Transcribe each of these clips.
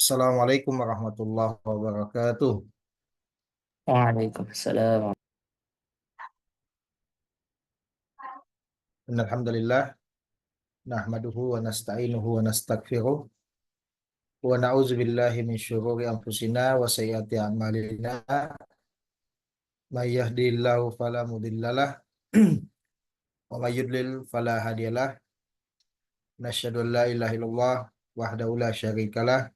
Assalamualaikum warahmatullahi wabarakatuh. Waalaikumsalam. Alhamdulillah, nahmaduhu wa nasta'inuhu wa nastaghfiruh wa na'udzu billahi min syururi anfusina wa sayyiati a'malina. May yahdihillahu fala mudhillalah wa may yudlil fala hadiyalah. Nasyhadu an la ilaha illallah wahdahu la syarikalah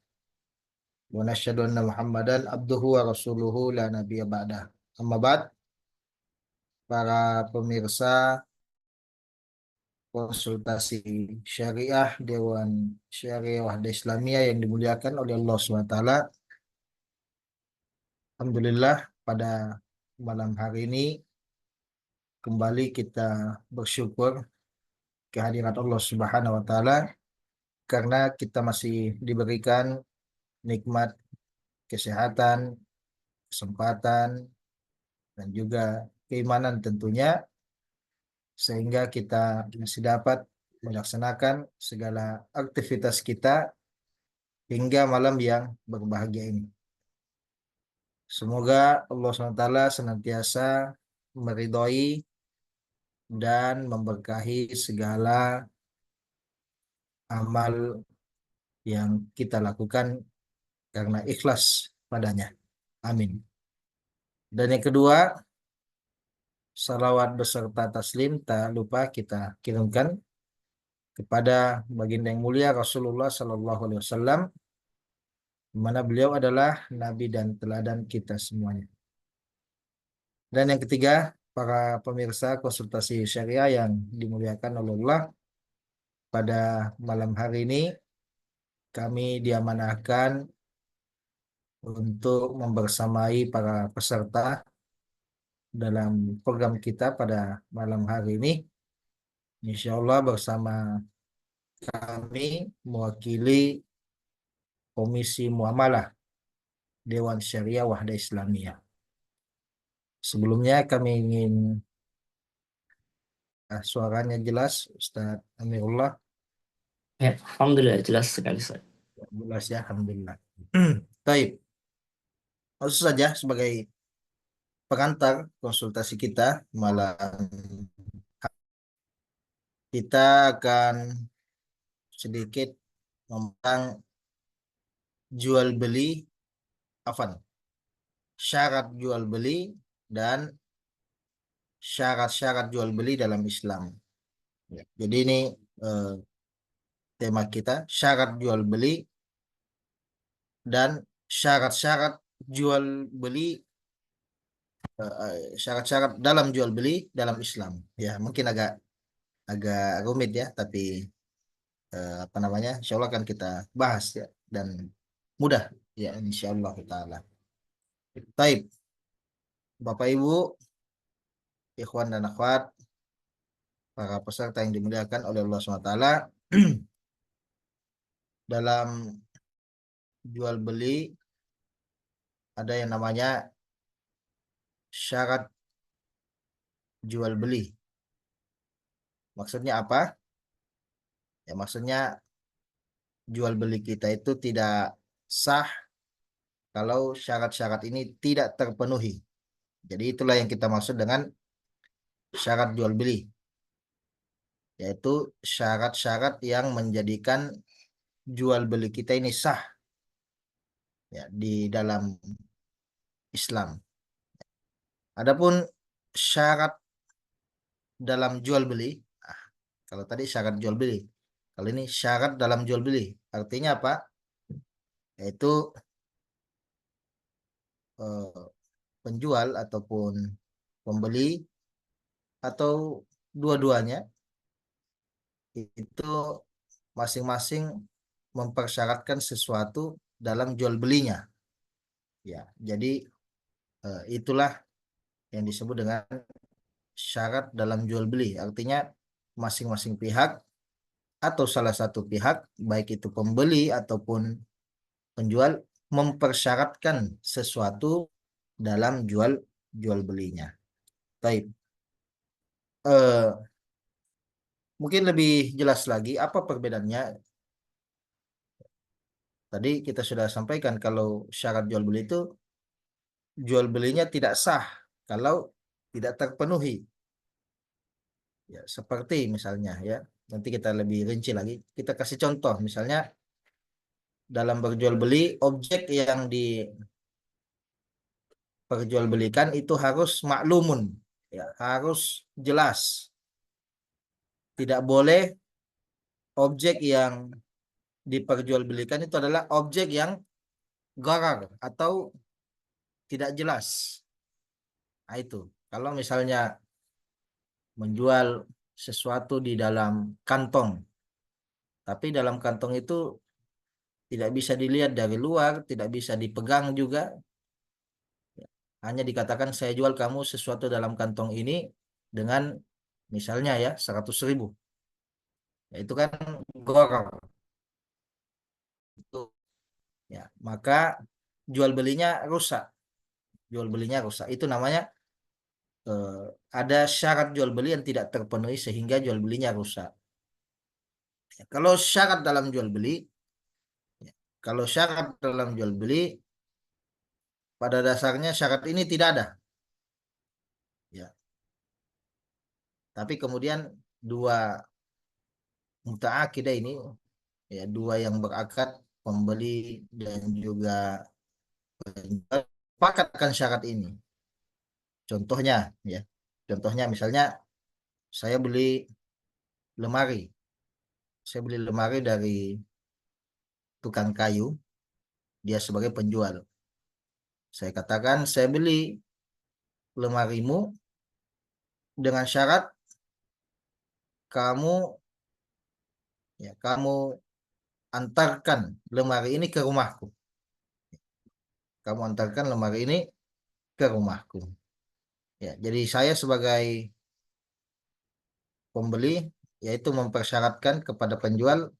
wa nasyhadu anna Muhammadan abduhu wa rasuluhu la nabiyya ba'dah. Amma ba'd, para pemirsa konsultasi syariah Dewan Syariah Wahda Islamiyah yang dimuliakan oleh Allah SWT. Alhamdulillah, pada malam hari ini kembali kita bersyukur kehadirat Allah Subhanahu wa taala karena kita masih diberikan nikmat kesehatan, kesempatan dan juga keimanan tentunya, sehingga kita masih dapat melaksanakan segala aktivitas kita hingga malam yang berbahagia ini. Semoga Allah SWT senantiasa meridhoi dan memberkahi segala amal yang kita lakukan karena ikhlas padanya. Amin. Dan yang kedua, salawat beserta taslim tak lupa kita kirimkan kepada baginda yang mulia Rasulullah Sallallahu Alaihi Wasallam, di mana beliau adalah nabi dan teladan kita semuanya. Dan yang ketiga, para pemirsa konsultasi syariah yang dimuliakan oleh Allah, pada malam hari ini kami diamanahkan untuk membersamai para peserta dalam program kita pada malam hari ini. Insya Allah bersama kami mewakili Komisi Muamalah Dewan Syariah Wahda Islamiyah. Sebelumnya kami ingin suaranya jelas, Ustaz Amirullah. Ya, Alhamdulillah jelas sekali, Ustaz. Jelas ya, Alhamdulillah. Baik, langsung saja sebagai pengantar konsultasi kita malam, kita akan sedikit tentang jual beli, syarat jual beli dan syarat-syarat jual beli dalam Islam. Ya, jadi ini eh, tema kita, syarat jual beli dan syarat-syarat jual beli, syarat-syarat dalam jual beli dalam Islam. Ya, mungkin agak agak rumit ya, tapi apa namanya, insya Allah akan kita bahas ya, dan mudah ya, insya Allah taala. Baik, Bapak Ibu, ikhwan dan akhwat, para peserta yang dimuliakan oleh Allah SWT, dalam jual beli ada yang namanya syarat jual beli. Maksudnya apa? Ya, maksudnya jual beli kita itu tidak sah kalau syarat-syarat ini tidak terpenuhi. Jadi itulah yang kita maksud dengan syarat jual beli, yaitu syarat-syarat yang menjadikan jual beli kita ini sah ya di dalam Islam. Adapun syarat dalam jual beli, ah, kalau tadi syarat jual beli, kalau ini syarat dalam jual beli, artinya apa? Yaitu eh, penjual ataupun pembeli atau dua-duanya itu masing-masing mempersyaratkan sesuatu dalam jual belinya. Ya, jadi itulah yang disebut dengan syarat dalam jual beli. Artinya masing-masing pihak atau salah satu pihak, baik itu pembeli ataupun penjual, mempersyaratkan sesuatu dalam jual belinya. Baik. Eh, Mungkin lebih jelas lagi apa perbedaannya tadi kita sudah sampaikan kalau syarat jual beli itu jual belinya tidak sah kalau tidak terpenuhi. Ya, seperti misalnya ya, nanti kita lebih rinci lagi. Kita kasih contoh, misalnya dalam berjual beli objek yang diperjualbelikan itu harus maklumun, ya, harus jelas. Tidak boleh objek yang diperjualbelikan itu adalah objek yang gharar atau tidak jelas. Nah, itu. Kalau misalnya menjual sesuatu di dalam kantong, tapi dalam kantong itu tidak bisa dilihat dari luar, tidak bisa dipegang juga, hanya dikatakan saya jual kamu sesuatu dalam kantong ini dengan misalnya ya 100.000. Ya, itu kan gharar. Itu ya, maka jual belinya rusak. Jual belinya rusak. Itu namanya eh, ada syarat jual beli yang tidak terpenuhi sehingga jual belinya rusak. Ya, kalau syarat dalam jual beli, ya, kalau syarat dalam jual beli pada dasarnya syarat ini tidak ada. Ya, tapi kemudian dua muta'akidah ini, ya, dua yang berakad, pembeli dan juga penjual, sepakat akan syarat ini. Contohnya, ya, contohnya misalnya saya beli lemari, saya beli lemari dari tukang kayu, dia sebagai penjual. Saya katakan saya beli lemarimu dengan syarat kamu, ya, kamu antarkan lemari ini ke rumahku. Kamu antarkan lemari ini ke rumahku. Ya, jadi saya sebagai pembeli yaitu mempersyaratkan kepada penjual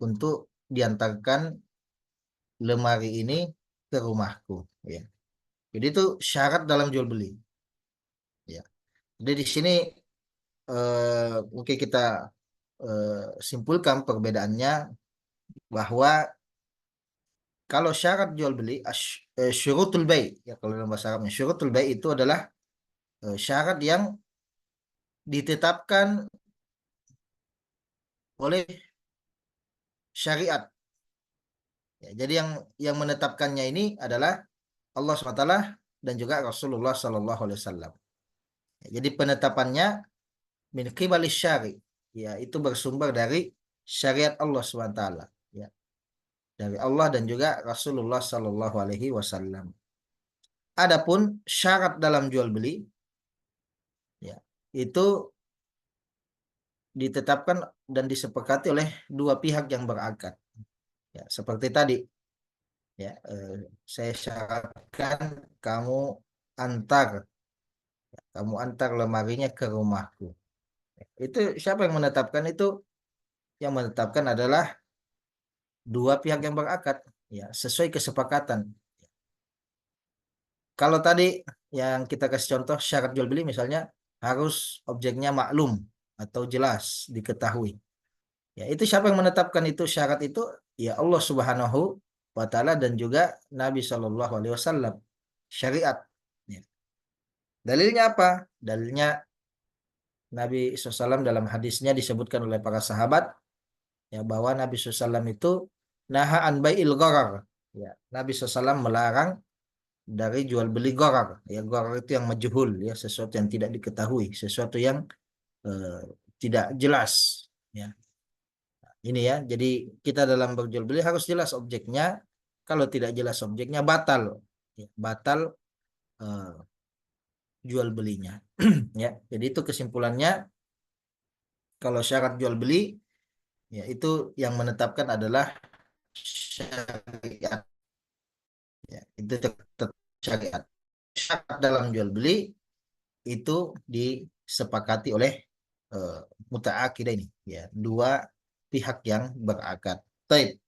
untuk diantarkan lemari ini ke rumahku. Ya, jadi itu syarat dalam jual beli. Ya, jadi di sini mungkin kita simpulkan perbedaannya bahwa kalau syarat jual beli syurutul bai, ya, kalau dalam bahasa Arabnya syurutul bai itu adalah syarat yang ditetapkan oleh syariat. Ya, jadi yang menetapkannya ini adalah Allah SWT dan juga Rasulullah SAW. Ya, jadi penetapannya min qibalis syari, ya, itu bersumber dari syariat Allah SWT. Ya, dari Allah dan juga Rasulullah SAW. Adapun syarat dalam jual beli, ya, itu ditetapkan dan disepakati oleh dua pihak yang berakad. Ya, seperti tadi, ya, saya syaratkan kamu antar, kamu antar lemarinya ke rumahku. Itu siapa yang menetapkan itu? Yang menetapkan adalah dua pihak yang berakad, ya, sesuai kesepakatan. Kalau tadi yang kita kasih contoh syarat jual beli misalnya harus objeknya maklum atau jelas diketahui. Ya, itu siapa yang menetapkan itu syarat itu? Ya Allah Subhanahu wa taala dan juga Nabi Shallallahu alaihi wasallam. Syariat. Ya. Dalilnya apa? Dalilnya Nabi SAW dalam hadisnya disebutkan oleh para sahabat, ya, bahwa Nabi SAW itu naha an bai'il gharar. Ya, Nabi SAW melarang dari jual beli gharar. Ya, gharar itu yang majhul, ya, sesuatu yang tidak diketahui, sesuatu yang eh, tidak jelas. Ya, ini ya. Jadi kita dalam berjual beli harus jelas objeknya. Kalau tidak jelas objeknya batal, ya, batal eh, jual belinya. Ya, jadi itu kesimpulannya. Kalau syarat jual beli, ya, itu yang menetapkan adalah syariat. Ya, itu tetap syariat. Syarat dalam jual beli itu disepakati oleh eh, mutaakidah ini, ya, dua pihak yang berakad. Baik.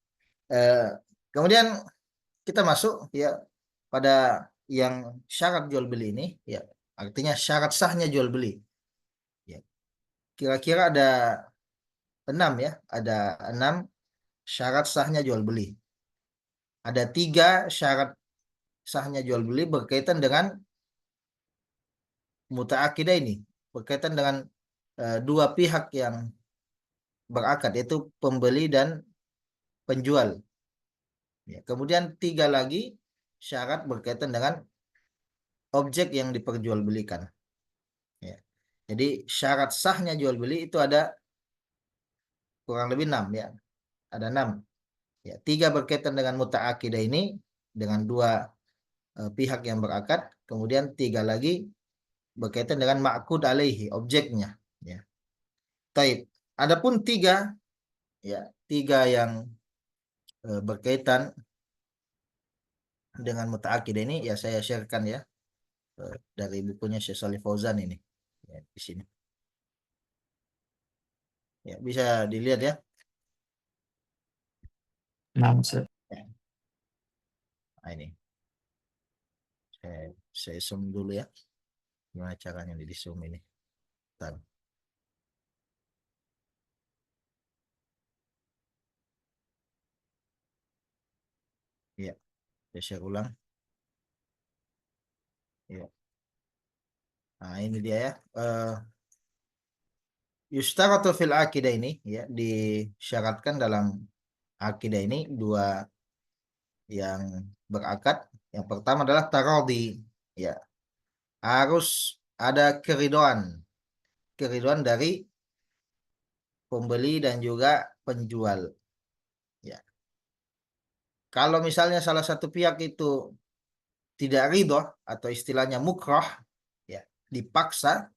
Eh, kemudian kita masuk, ya, pada yang syarat jual beli ini, ya, artinya syarat sahnya jual beli. Ya, kira-kira ada enam, ya, ada enam syarat sahnya jual beli. ada 3 syarat sahnya jual beli berkaitan dengan mutaakidah ini, berkaitan dengan dua pihak yang berakad, yaitu pembeli dan penjual. Ya, kemudian 3 lagi syarat berkaitan dengan objek yang diperjualbelikan. Ya. Jadi syarat sahnya jual beli itu ada kurang lebih 6 ya, ada 6. Ya, 3 berkaitan dengan mutaakidah ini dengan dua pihak yang berakad, kemudian 3 lagi berkaitan dengan ma'qud alaihi, objeknya. Ya. Taib. Adapun 3 ya, 3 yang berkaitan dengan mutaakidah ini ya saya sharekan ya dari bukunya Syekh Shalih Fauzan ini ya, di sini. Ya, bisa dilihat ya. Nah, Ustaz. Ya. Nah, ini saya zoom dulu ya. Gimana caranya di zoom ini? Bentar. Ya, saya share ulang. Ya. Nah, ini dia ya. Yustaratu fil akidah ini ya disyaratkan dalam akidah ini dua yang berakad. Yang pertama adalah taradhi. Ya, harus ada keridoan dari pembeli dan juga penjual. Ya. Kalau misalnya salah satu pihak itu tidak ridho atau istilahnya mukrah, ya, dipaksa,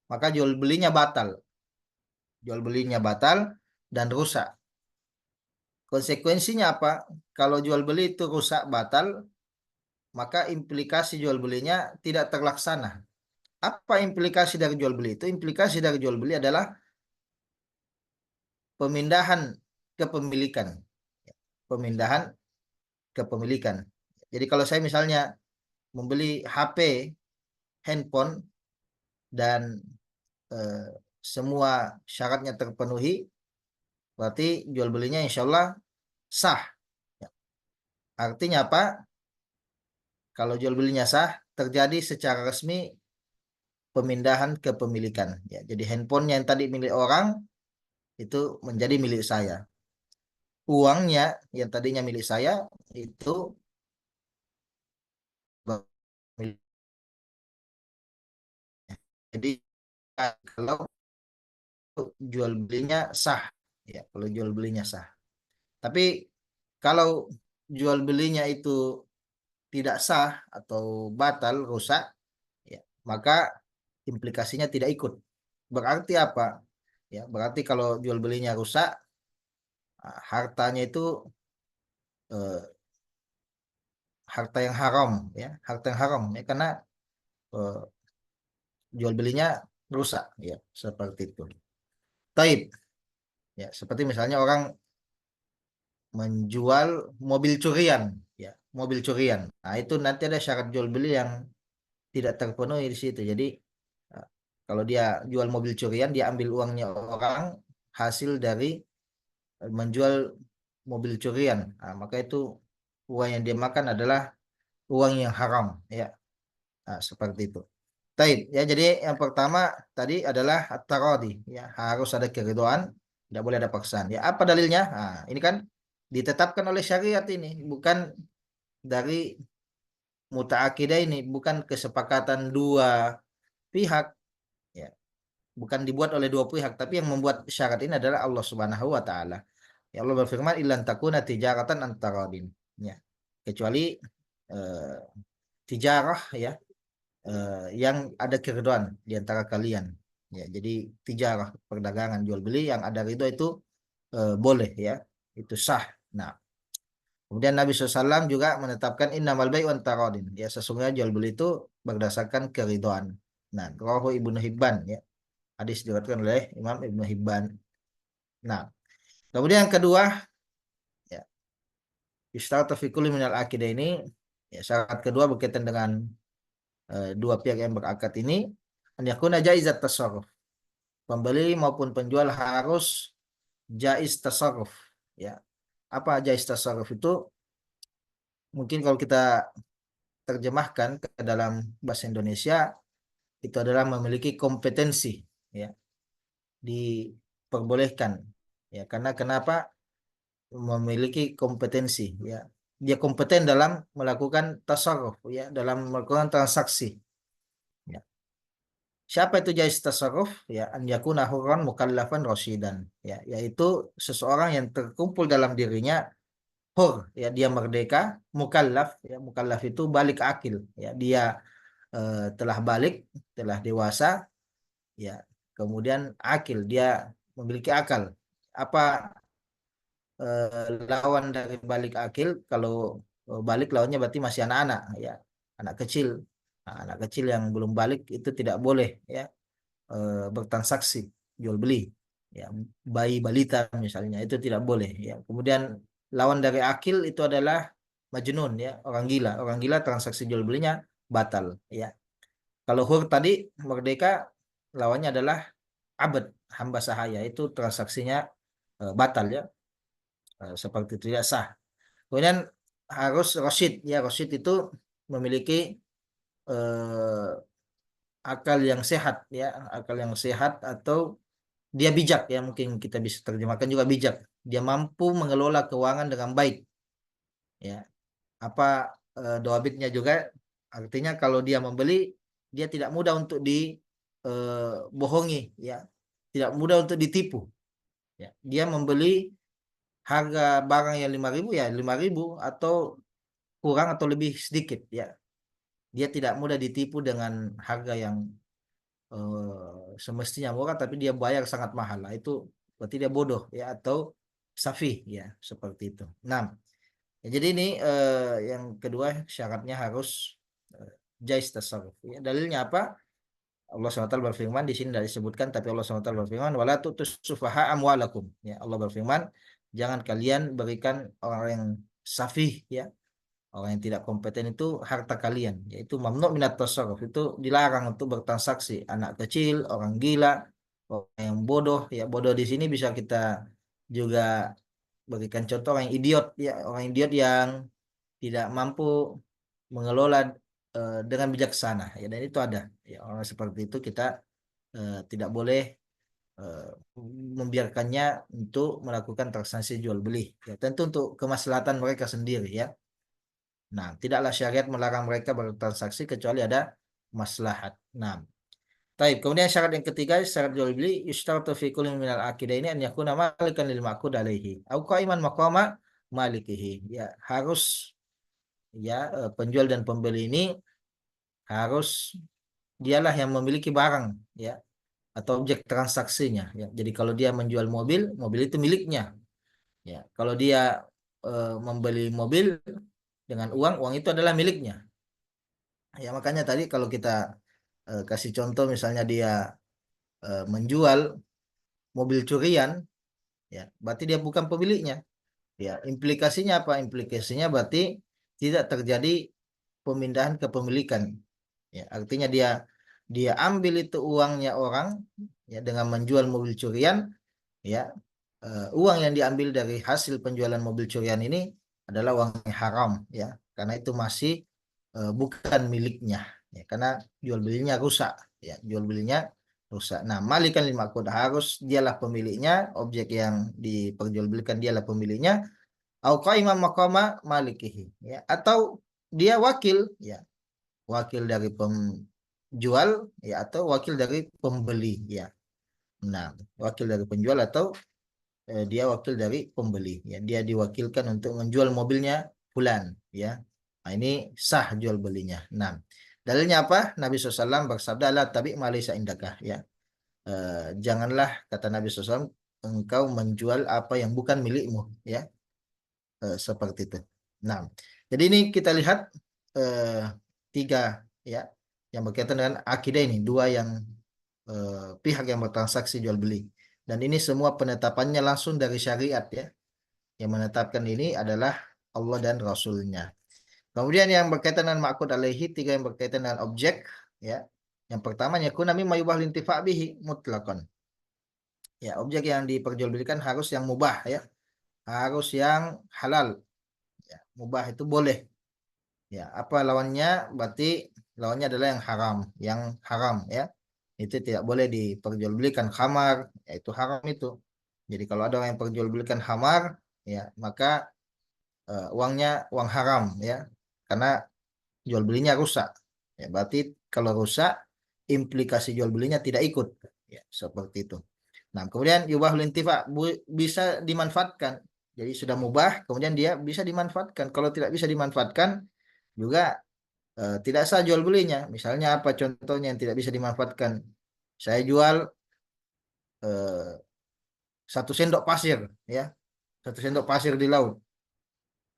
maka jual belinya batal. Jual belinya batal dan rusak. Konsekuensinya apa? Kalau jual beli itu rusak batal, maka implikasi jual belinya tidak terlaksana. Apa implikasi dari jual beli itu? Implikasi dari jual beli adalah pemindahan kepemilikan. Pemindahan kepemilikan. Jadi kalau saya misalnya membeli HP, handphone, dan eh, semua syaratnya terpenuhi, berarti jual belinya insya Allah sah. Ya. Artinya apa? Kalau jual belinya sah, terjadi secara resmi pemindahan kepemilikan. Ya, jadi handphone yang tadi milik orang itu menjadi milik saya. Uangnya yang tadinya milik saya itu milik. Jadi kalau jual belinya sah, ya kalau jual belinya sah. Tapi kalau jual belinya itu tidak sah atau batal, rusak, ya, maka implikasinya tidak ikut. Berarti apa? Ya, berarti kalau jual belinya rusak, hartanya itu eh, harta yang haram, ya, harta yang haram, ya, karena eh, jual belinya rusak, ya, seperti itu. Taib, ya, seperti misalnya orang menjual mobil curian, ya, mobil curian. Nah, itu nanti ada syarat jual beli yang tidak terpenuhi di situ. Jadi eh, kalau dia jual mobil curian, dia ambil uangnya orang hasil dari menjual mobil curian. Nah, maka itu uang yang dia makan adalah uang yang haram, ya. Nah, seperti itu. Taib, ya. Jadi yang pertama tadi adalah at-taradi, ya, harus ada keridhaan, tidak boleh ada paksaan. Ya, apa dalilnya? Nah, ini kan ditetapkan oleh syariat ini, bukan dari mutaakidah ini, bukan kesepakatan dua pihak, ya. Bukan dibuat oleh dua pihak, tapi yang membuat syarat ini adalah Allah Subhanahu wa taala. Ya, Allah berfirman illan takuna tijaratan antaradin. Ya. Kecuali eh, tijarah, ya, yang ada keridhaan di antara kalian. Ya, jadi tijarah, perdagangan jual beli yang ada ridho itu boleh, ya. Itu sah. Nah, kemudian Nabi SAW juga menetapkan innamal bai'u antaradin. Ya, sesungguhnya jual beli itu berdasarkan keridhaan. Nah, rawahu Ibnu Hibban, ya. Hadis diriwayatkan oleh Imam Ibnu Hibban. Nah, kemudian yang kedua, ya, istaratu fi kulli minal akidah ini, ya, syarat kedua berkaitan dengan dua pihak yang berakad ini, an yakuna jaizat tasarruf. Pembeli maupun penjual harus jaiz tasarruf, ya. Apa jaiz tasarruf itu? mungkin kalau kita terjemahkan ke dalam bahasa Indonesia itu adalah memiliki kompetensi, ya, diperbolehkan, ya, karena kenapa memiliki kompetensi, ya, dia kompeten dalam melakukan tasarruf, ya, dalam melakukan transaksi, ya. Siapa itu jais tasarruf? Ya, an yakuna hurran mukallafan rasyidan, ya, yaitu seseorang yang terkumpul dalam dirinya hur, ya, dia merdeka, mukallaf, ya, mukallaf itu balik akil, ya, dia telah balik, telah dewasa, ya, kemudian akil, dia memiliki akal. Apa lawan dari balik akil? Kalau balik lawannya berarti masih anak-anak, ya, anak kecil. Nah, anak kecil yang belum balik itu tidak boleh, ya, bertransaksi jual beli, ya, bayi balita misalnya itu tidak boleh, ya. Kemudian lawan dari akil itu adalah majnun, ya, orang gila transaksi jual belinya batal, ya. Kalau hur tadi merdeka, lawannya adalah abad, hamba sahaya, itu transaksinya batal, ya, seperti itu tidak sah. Kemudian harus Rosyid, ya, Rosyid itu memiliki eh, akal yang sehat, ya, akal yang sehat, atau dia bijak, ya, mungkin kita bisa terjemahkan juga bijak. Dia mampu mengelola keuangan dengan baik, ya. Apa doabitnya juga, artinya kalau dia membeli, dia tidak mudah untuk dibohongi, ya, tidak mudah untuk ditipu, ya. Dia membeli harga barang yang 5.000, ya 5.000 atau kurang atau lebih sedikit, ya. Dia tidak mudah ditipu dengan harga yang semestinya murah tapi dia bayar sangat mahal. Nah, itu berarti dia bodoh, ya, atau safih, ya, seperti itu. Nah, ya, jadi ini yang kedua syaratnya harus uh, jais tasarruf, ya. Dalilnya apa? Allah SWT berfirman, di sini tidak disebutkan tapi Allah SWT berfirman, wala tutus sufaha amwalakum, ya. Allah berfirman, jangan kalian berikan orang yang safih, ya, orang yang tidak kompeten itu harta kalian, yaitu mamnu minat tasarruf, itu dilarang untuk bertransaksi. Anak kecil, orang gila, orang yang bodoh, ya, bodoh di sini bisa kita juga berikan contoh orang yang idiot, ya, orang idiot yang tidak mampu mengelola dengan bijaksana, ya, dan itu ada, ya, orang seperti itu kita tidak boleh eh, membiarkannya untuk melakukan transaksi jual beli, ya, tentu untuk kemaslahatan mereka sendiri, ya. Nah, tidaklah syariat melarang mereka bertransaksi kecuali ada maslahat. Nah, taib. Kemudian syarat yang ketiga, syarat jual beli, yustaratu fi kullin minal aqidah ini an yakuna malikan lil maqud alaihi au qaiman maqama malikihi. Ya, harus, ya, penjual dan pembeli ini harus dialah yang memiliki barang, ya, atau objek transaksinya, ya. Jadi kalau dia menjual mobil, mobil itu miliknya, ya. Kalau dia membeli mobil dengan uang, uang itu adalah miliknya. Ya, makanya tadi kalau kita kasih contoh misalnya dia menjual mobil curian, ya, berarti dia bukan pemiliknya. Ya, implikasinya apa? Implikasinya berarti tidak terjadi pemindahan kepemilikan. Ya, artinya dia dia ambil itu uangnya orang, ya, dengan menjual mobil curian, ya. Uang yang diambil dari hasil penjualan mobil curian ini adalah uang yang haram, ya, karena itu masih bukan miliknya, ya, karena jual belinya rusak, ya, jual belinya rusak. Nah, malikan lil ma'qud, harus dialah pemiliknya, objek yang diperjualbelikan dialah pemiliknya, au qaimam maqama malikihi, ya, atau dia wakil, ya, wakil dari penjual, ya, atau wakil dari pembeli, ya. Nah, wakil dari penjual atau dia wakil dari pembeli, ya, dia diwakilkan untuk menjual mobilnya fulan, ya. Nah, ini sah jual belinya. Nah, dalilnya apa? Nabi SAW bersabda, la tabi malisa indakah, ya. Janganlah, kata Nabi SAW, engkau menjual apa yang bukan milikmu, ya. Seperti itu. Nah, jadi ini kita lihat eh, tiga, ya, yang berkaitan dengan akidah ini, dua yang pihak yang bertransaksi jual beli. Dan ini semua penetapannya langsung dari syariat, ya. Yang menetapkan ini adalah Allah dan Rasulnya. Kemudian yang berkaitan dengan ma'qud alaihi, tiga yang berkaitan dengan objek, ya. Yang pertama, yakuna mimma yubah lintifa' bihi mutlaqan. Ya, objek yang diperjualbelikan harus yang mubah, ya. Harus yang halal. Ya, mubah itu boleh. Ya, apa lawannya? Berarti lawannya adalah yang haram ya. Itu tidak boleh diperjualbelikan khamar, yaitu haram itu. Jadi kalau ada orang yang perjualbelikan khamar, ya maka uangnya uang haram ya, karena jual belinya rusak. Ya, berarti kalau rusak, implikasi jual belinya tidak ikut. Ya, seperti itu. Nah, kemudian yubahul intifa bisa dimanfaatkan. Jadi sudah mubah, kemudian dia bisa dimanfaatkan. Kalau tidak bisa dimanfaatkan, juga tidak sah jual belinya. Misalnya apa contohnya yang tidak bisa dimanfaatkan? Saya jual eh, 1 sendok pasir, ya, 1 sendok pasir di laut.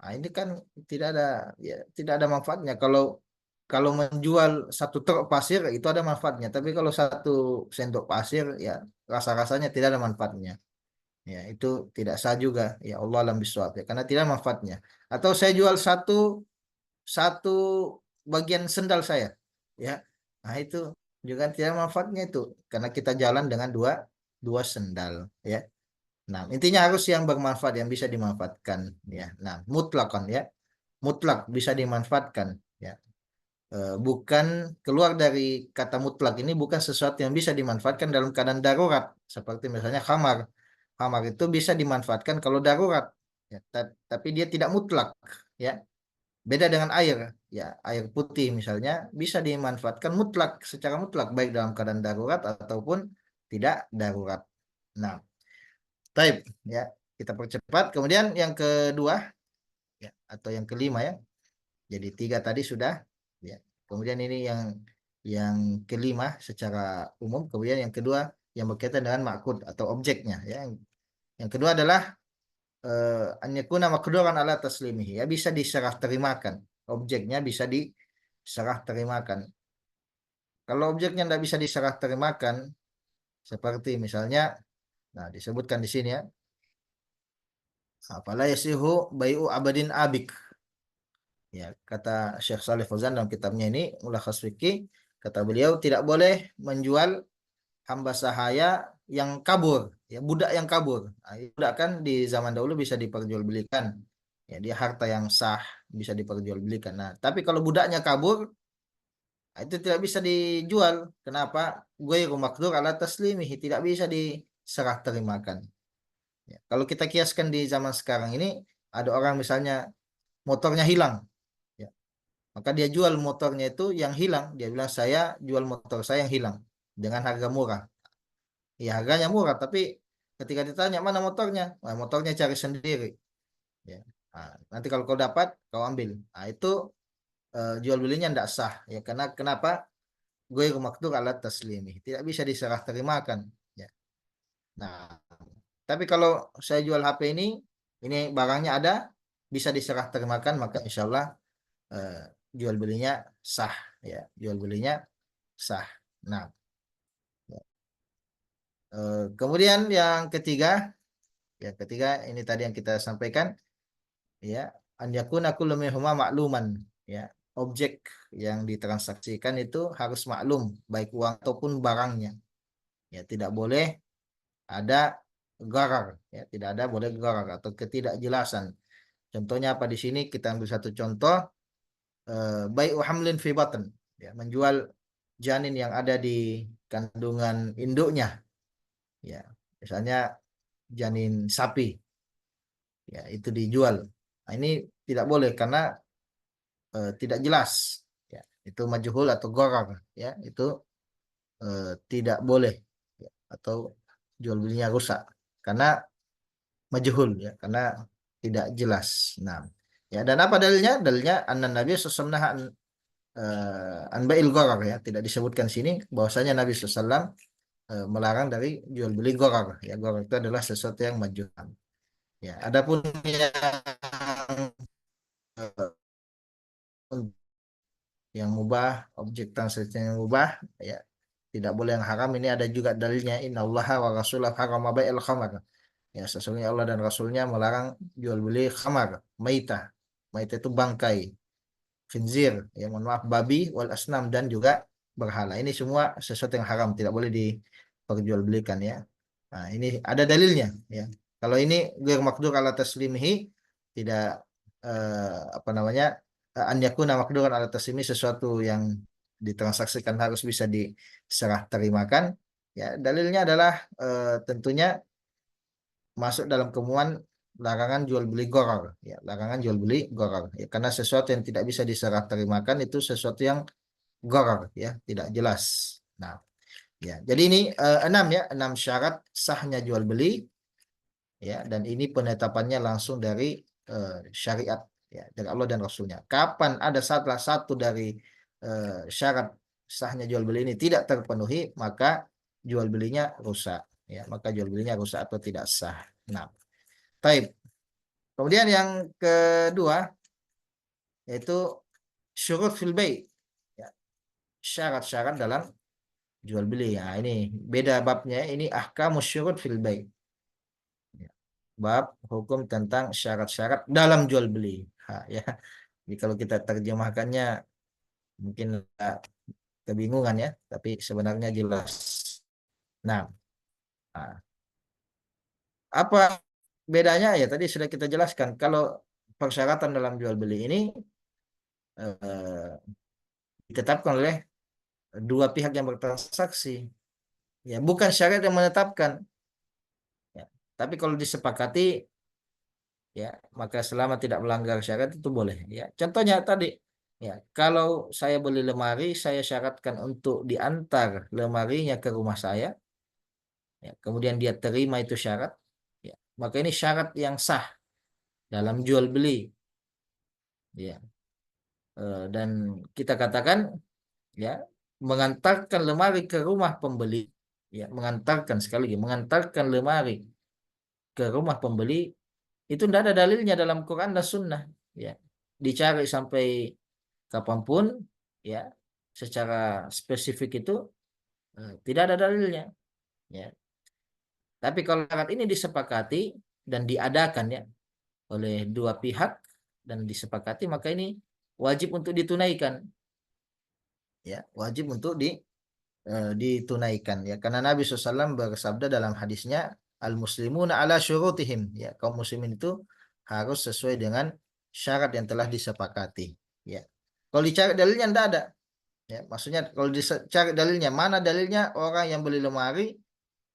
Nah, ini kan tidak ada, ya, tidak ada manfaatnya. Kalau kalau menjual 1 truk pasir itu ada manfaatnya, tapi kalau 1 sendok pasir, ya rasa-rasanya tidak ada manfaatnya. Ya, itu tidak sah juga. Ya Allah alam bisawab ya, karena tidak ada manfaatnya. Atau saya jual satu satu bagian sendal saya, ya. Nah, itu juga tidak ada manfaatnya itu, karena kita jalan dengan dua dua sendal, ya. Nah, intinya harus yang bermanfaat, yang bisa dimanfaatkan, ya. Nah, mutlakon ya, mutlak bisa dimanfaatkan, ya. Bukan keluar dari kata mutlak ini, bukan sesuatu yang bisa dimanfaatkan dalam keadaan darurat, seperti misalnya khamar. Khamar itu bisa dimanfaatkan kalau darurat, ya. Tapi dia tidak mutlak, ya. Beda dengan air, ya. Air putih misalnya bisa dimanfaatkan mutlak, secara mutlak, baik dalam keadaan darurat ataupun tidak darurat. Nah, type ya, kita percepat. Kemudian yang kedua, ya, atau yang kelima ya. Jadi 3 tadi sudah, ya. Kemudian ini yang kelima secara umum. Kemudian yang kedua yang berkaitan dengan makud atau objeknya, ya. Yang kedua adalah an yakuna maqduran ala taslimihi, ya, bisa diserah terimakan. Objeknya bisa diserah terimakan. Kalau objeknya tidak bisa diserah terimakan, seperti misalnya, nah disebutkan di sini ya, apala yasihu bai'u abadin abik. Ya, kata Syekh Saleh Fauzan dalam kitabnya ini Mulakhas Fikih, kata beliau tidak boleh menjual hamba sahaya yang kabur, ya, budak yang kabur. Nah, budak kan di zaman dahulu bisa diperjualbelikan. Ya, dia harta yang sah, bisa diperjualbelikan. Nah, tapi kalau budaknya kabur, nah, itu tidak bisa dijual. Kenapa? Gue makdur ala taslimihi, tidak bisa diserah terimakan. Ya, kalau kita kiaskan di zaman sekarang ini, ada orang misalnya motornya hilang, ya. Maka dia jual motornya itu yang hilang. Dia bilang saya jual motor saya yang hilang dengan harga murah. Ya harganya murah, tapi ketika ditanya mana motornya, nah, motornya cari sendiri. Ya. Nah, nanti kalau kau dapat, kau ambil. Nah, itu jual belinya tidak sah. Ya karena kenapa? Gue maktur alat taslimi, tidak bisa diserah terimakan. Ya. Nah, tapi kalau saya jual HP ini barangnya ada, bisa diserah terimakan, maka insya Allah eh, jual belinya sah, ya, jual belinya sah. Nah, kemudian yang ketiga ini tadi yang kita sampaikan, ya, an yakuna kullu minhuma makluman, ya, objek yang ditransaksikan itu harus maklum, baik uang ataupun barangnya, ya, tidak boleh ada gharar, ya, tidak ada boleh gharar atau ketidakjelasan. Contohnya apa di sini? Kita ambil satu contoh, bai'u hamlin fi batn, ya, menjual janin yang ada di kandungan induknya, ya, misalnya janin sapi, ya, itu dijual. Nah, ini tidak boleh karena tidak jelas, ya, itu majhul atau gharar, ya, itu tidak boleh, ya, atau jual belinya rusak karena majhul, ya, karena tidak jelas. Nah, ya, dan apa dalilnya? Dalilnya anna Nabi sallallahu alaihi wasallam an bai'il gharar, ya, tidak disebutkan sini bahwasanya Nabi SAW melarang dari jual beli gharar, ya. Gharar itu adalah sesuatu yang majhul. Ya, adapun yang mubah, objek transaksi yang mubah, ya, tidak boleh yang haram. Ini ada juga dalilnya, innallaha wa rasulahu harrama bai'al khamar. Ya, sesungguhnya Allah dan Rasulnya melarang jual beli khamar, maitah. Maitah itu bangkai, khinzir, ya, mohon maaf, babi, wal asnam, dan juga berhala. Ini semua sesuatu yang haram, tidak boleh diperjualbelikan, ya. Nah, ini ada dalilnya, ya. Kalau ini ghair maqdur ala taslimihi, tidak apa namanya? an yakuna maqduran ala taslimi, sesuatu yang ditransaksikan harus bisa diserah terimakan. Ya, dalilnya adalah tentunya masuk dalam keumuman larangan jual beli gharar, ya, larangan jual beli gharar. Ya, karena sesuatu yang tidak bisa diserah terimakan itu sesuatu yang gharar, ya, tidak jelas. Nah, ya, jadi ini enam, ya, enam syarat sahnya jual beli, ya, dan ini penetapannya langsung dari syariat, ya, dari Allah dan Rasulnya. Kapan ada salah satu dari syarat sahnya jual beli ini tidak terpenuhi, maka jual belinya rusak, ya, maka jual belinya rusak atau tidak sah. Nah, taib. Kemudian yang kedua yaitu syurut fil bai', ya, syarat-syarat dalam jual beli. Ya, ini beda babnya, ini ahkamus syurut fil bai'. Ya, bab hukum tentang syarat-syarat dalam jual beli. Ya. Jadi kalau kita terjemahkannya mungkin kebingungan, ya, tapi sebenarnya jelas. Nah, apa bedanya? Ya, tadi sudah kita jelaskan. Kalau persyaratan dalam jual beli ini eh, ditetapkan oleh dua pihak yang bertransaksi. Ya, bukan syariat yang menetapkan. Ya. Tapi kalau disepakati, ya, maka selama tidak melanggar syariat itu boleh. Ya, contohnya tadi, ya, kalau saya beli lemari, saya syaratkan untuk diantar lemarinya ke rumah saya, ya, kemudian dia terima itu syarat, ya, maka ini syarat yang sah dalam jual beli, ya. Dan kita katakan, ya, mengantarkan lemari ke rumah pembeli, ya, mengantarkan, sekali lagi, mengantarkan lemari ke rumah pembeli itu tidak ada dalilnya dalam Quran dan Sunnah, ya, dicari sampai kapanpun, ya, secara spesifik itu tidak ada dalilnya, ya. Tapi kalau syarat ini disepakati dan diadakan, ya, oleh dua pihak dan disepakati, maka ini wajib untuk ditunaikan, ya, wajib untuk ditunaikan, ya, karena Nabi SAW bersabda dalam hadisnya, al muslimuna ala syurutihim, ya, kaum muslimin itu harus sesuai dengan syarat yang telah disepakati, ya. Kalau dicari dalilnya tidak ada, ya, maksudnya kalau dicari dalilnya, mana dalilnya orang yang beli lemari,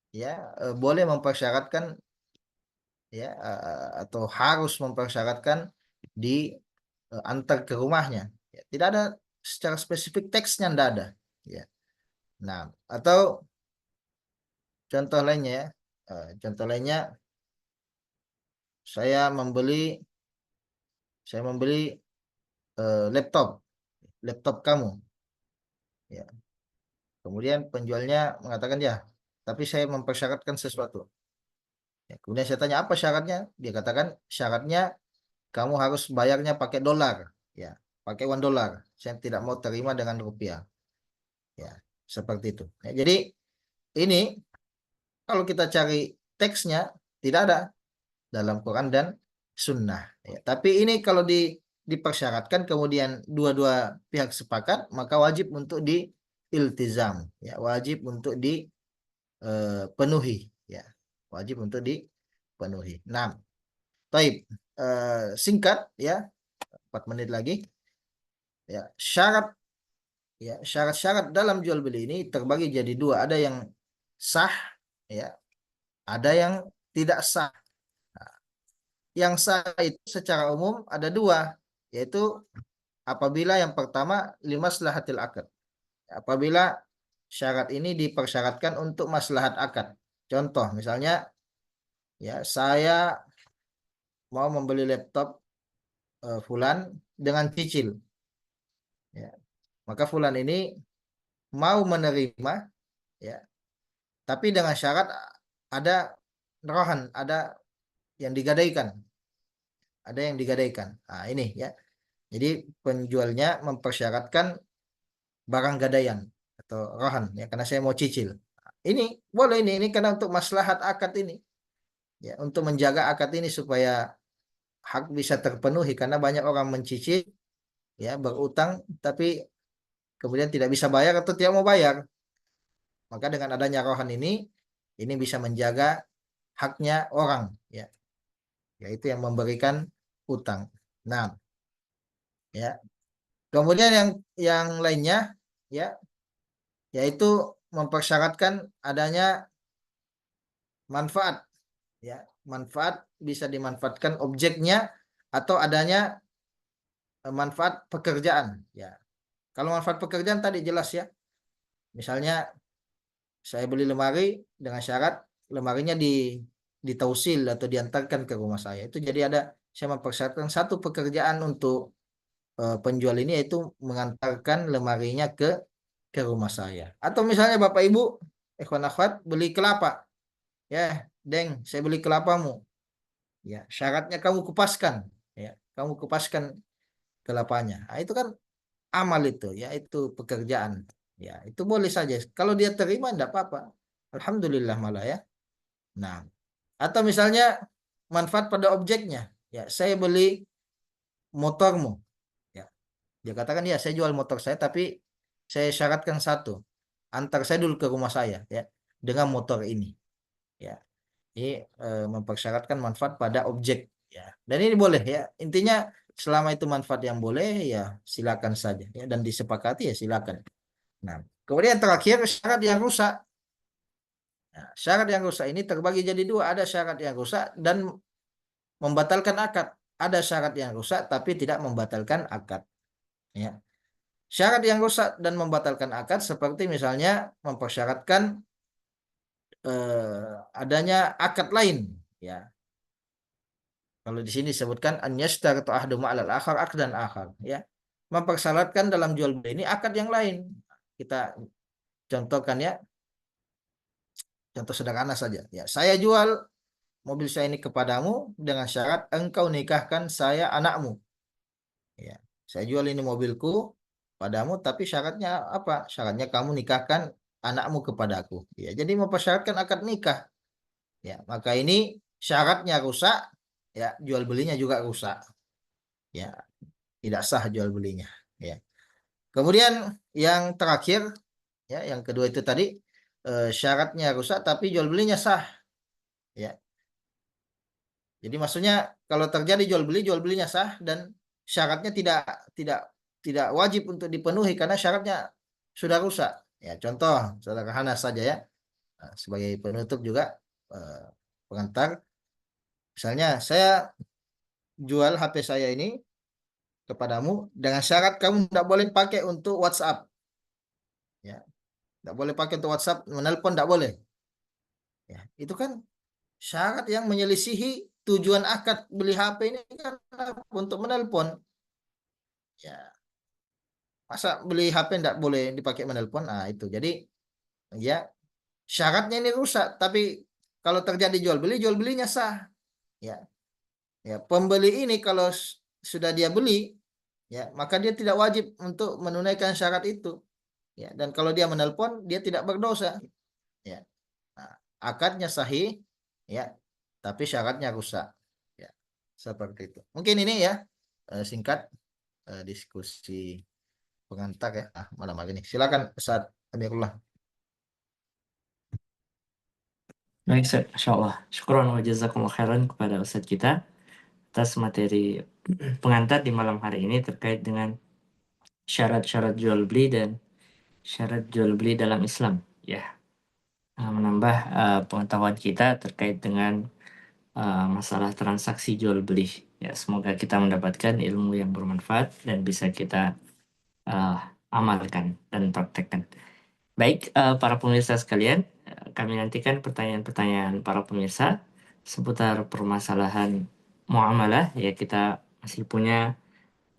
ya, boleh mempersyaratkan, ya, atau harus mempersyaratkan antar ke rumahnya, ya, tidak ada secara spesifik, teksnya tidak ada, ya. Nah, atau contoh lainnya, ya, contoh lainnya, saya membeli saya membeli laptop laptop kamu, ya, kemudian penjualnya mengatakan, ya, tapi saya mempersyaratkan sesuatu, ya, kemudian saya tanya apa syaratnya, dia katakan syaratnya kamu harus bayarnya pakai dolar, ya, pakai uang dolar, saya tidak mau terima dengan rupiah, ya, seperti itu, ya. Jadi ini kalau kita cari teksnya tidak ada dalam Quran dan Sunnah, ya. Tapi ini kalau dipersyaratkan kemudian dua-dua pihak sepakat, maka wajib untuk diiltizam, ya, wajib untuk dipenuhi, ya, wajib untuk dipenuhi. Nah, taib, singkat, ya, 4 menit lagi, ya, syarat dalam jual beli ini terbagi jadi dua, ada yang sah, ya, ada yang tidak sah. Yang sah itu secara umum ada dua, yaitu apabila yang pertama limaslahatil akad, apabila syarat ini dipersyaratkan untuk maslahat akad. Contoh misalnya, ya, saya mau membeli laptop fulan dengan cicil, ya, maka fulan ini mau menerima, ya, tapi dengan syarat ada rohan, ada yang digadaikan. Nah, ini, ya. Jadi penjualnya mempersyaratkan barang gadaian atau rohan, ya, karena saya mau cicil. Ini boleh, ini karena untuk maslahat akad ini, ya, untuk menjaga akad ini supaya hak bisa terpenuhi, karena banyak orang mencicil, ya, berutang tapi kemudian tidak bisa bayar atau tidak mau bayar. Maka dengan adanya rohan ini bisa menjaga haknya orang, ya, yaitu yang memberikan utang. Nah, ya. Kemudian yang lainnya ya, yaitu mempersyaratkan adanya manfaat, ya. Manfaat bisa dimanfaatkan objeknya atau adanya manfaat pekerjaan, ya. Kalau manfaat pekerjaan tadi jelas ya. Misalnya saya beli lemari dengan syarat lemarinya ditausil atau diantarkan ke rumah saya. Itu jadi ada saya mempersyaratkan satu pekerjaan untuk penjual ini, yaitu mengantarkan lemarinya ke rumah saya. Atau misalnya Bapak Ibu, ikhwan akhwat beli kelapa. Ya, Deng, saya beli kelapamu. Ya, syaratnya kamu kupaskan. Ya, kamu kupaskan kelapanya. Nah, itu kan amal itu, ya, itu pekerjaan. Ya, itu boleh saja. Kalau dia terima, enggak apa-apa. Alhamdulillah malah ya. Nah, atau misalnya manfaat pada objeknya. Ya, saya beli motormu. Ya, dia katakan ya saya jual motor saya, tapi saya syaratkan satu, antar saya dulu ke rumah saya ya dengan motor ini. Ya, ini mempersyaratkan manfaat pada objek ya. Dan ini boleh ya. Intinya selama itu manfaat yang boleh ya silakan saja ya, dan disepakati ya silakan. Nah, kemudian yang terakhir syarat yang rusak. Nah, syarat yang rusak ini terbagi jadi dua. Ada syarat yang rusak dan membatalkan akad. Ada syarat yang rusak tapi tidak membatalkan akad. Ya. Syarat yang rusak dan membatalkan akad seperti misalnya mempersyaratkan adanya akad lain. Ya, kalau di sini disebutkan an yashtaratu ahaduhuma 'alal akhar aqdan akhar. Ya, mempersyaratkan dalam jual beli ini akad yang lain. Kita contohkan ya, contoh sederhana saja. Ya, saya jual mobil saya ini kepadamu dengan syarat engkau nikahkan saya anakmu. Ya, saya jual ini mobilku padamu, tapi syaratnya apa? Syaratnya kamu nikahkan anakmu kepadaku. Ya, jadi mempersyaratkan akad nikah. Ya, maka ini syaratnya rusak, ya, jual belinya juga rusak. Ya, tidak sah jual belinya. Ya. Kemudian yang terakhir, ya, yang kedua itu tadi syaratnya rusak tapi jual belinya sah. Ya, jadi maksudnya kalau terjadi jual belinya sah dan syaratnya tidak tidak wajib untuk dipenuhi karena syaratnya sudah rusak. Ya, contoh sederhana saja ya. Nah, sebagai penutup juga eh, pengantar, misalnya saya jual HP saya ini kepadamu dengan syarat kamu tidak boleh pakai untuk WhatsApp. Ya, tidak boleh pakai untuk WhatsApp, menelpon tidak boleh. Ya, itu kan syarat yang menyelisihi tujuan akad beli HP ini kan untuk menelpon. Ya, masa beli HP tidak boleh dipakai menelpon? Nah, itu. Jadi, ya, syaratnya ini rusak, tapi kalau terjadi jual belinya sah. Ya, ya, pembeli ini kalau sudah dia beli, ya, maka dia tidak wajib untuk menunaikan syarat itu. Ya, dan kalau dia menelpon, dia tidak berdosa. Ya, nah, akadnya sahih, ya, tapi syaratnya rusak. Ya, seperti itu. Mungkin ini ya singkat diskusi pengantar ya malam hari ini. Silakan Ustaz Amirullah. Baik, Ustaz. Masya Allah. Syukran wa jazakumullah khairan kepada Ustaz kita atas materi pengantar di malam hari ini terkait dengan syarat-syarat jual beli dan syarat jual beli dalam Islam. Ya, menambah pengetahuan kita terkait dengan masalah transaksi jual beli. Ya, semoga kita mendapatkan ilmu yang bermanfaat dan bisa kita uh, amalkan dan praktekkan. Baik, para pemirsa sekalian, kami nantikan pertanyaan-pertanyaan para pemirsa seputar permasalahan muamalah. Ya, kita masih punya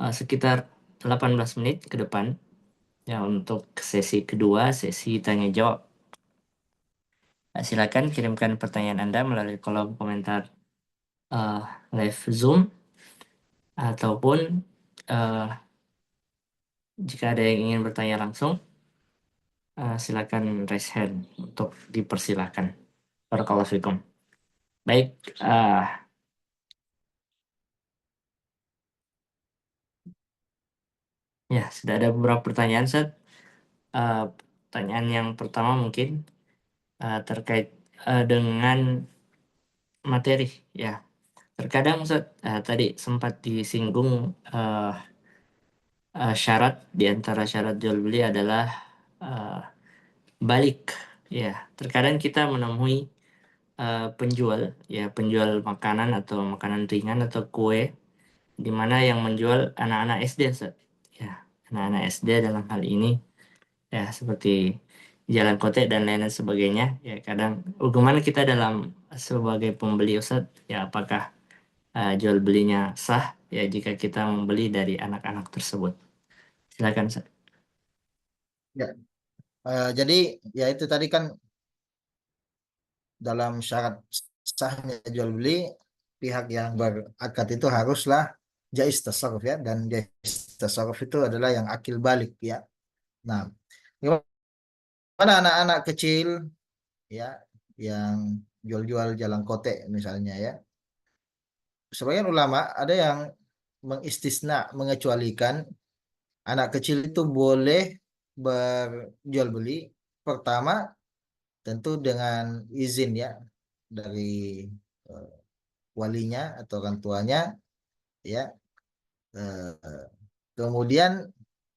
sekitar 18 menit ke depan ya untuk sesi kedua, sesi tanya jawab. Silakan kirimkan pertanyaan Anda melalui kolom komentar uh, live Zoom ataupun uh, jika ada yang ingin bertanya langsung, silakan raise hand untuk dipersilakan. Barakallahu fikum. Baik, ya sudah ada beberapa pertanyaan, Seth. Pertanyaan yang pertama mungkin terkait dengan materi, ya. Terkadang Seth, tadi sempat disinggung syarat di antara syarat jual beli adalah eh, balik. Ya, terkadang kita menemui penjual, ya penjual makanan atau makanan ringan atau kue, di mana yang menjual anak-anak SD, Ustaz. Ya, anak-anak SD dalam hal ini, ya seperti Jalan Kote dan lain-lain sebagainya. Ya, kadang bagaimana kita dalam sebagai pembeli, Ustaz, ya apakah jual belinya sah ya jika kita membeli dari anak-anak tersebut. Silakan, Ustaz. Ya, jadi ya itu tadi kan dalam syarat sahnya jual beli pihak yang berakad itu haruslah jais tasarruf ya, dan jais tasarruf itu adalah yang akil balik ya. Nah, gimana anak-anak kecil ya yang jual-jual jalan kote misalnya ya. Sebagian ulama ada yang mengistisna, mengecualikan anak kecil itu boleh berjual beli pertama tentu dengan izin ya dari eh, walinya atau orang tuanya ya. Eh, Kemudian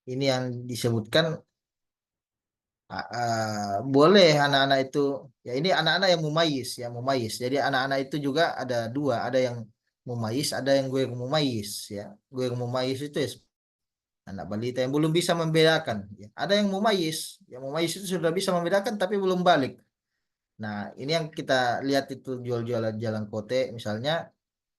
ini yang disebutkan boleh anak-anak itu ya, ini anak-anak yang mumayis ya, mumayis. Jadi anak-anak itu juga ada dua, ada yang mumayis, ada yang gue mumayis ya. Gue mumayis itu ya anak balita yang belum bisa membedakan ya. Ada yang mumayis, yang mumayis itu sudah bisa membedakan tapi belum balik. Nah, ini yang kita lihat itu jual-jualan jalan kote misalnya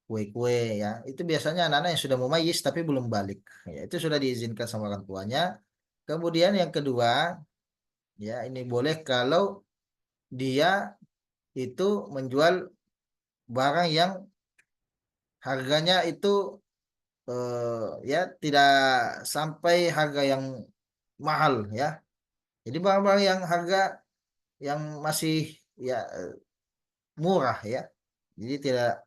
kue-kue ya. Itu biasanya anak-anak yang sudah mumayis tapi belum balik. Ya, itu sudah diizinkan sama orang tuanya. Kemudian yang kedua, ya ini boleh kalau dia itu menjual barang yang harganya itu ya tidak sampai harga yang mahal ya. Jadi barang-barang yang harga yang masih ya murah ya. Jadi tidak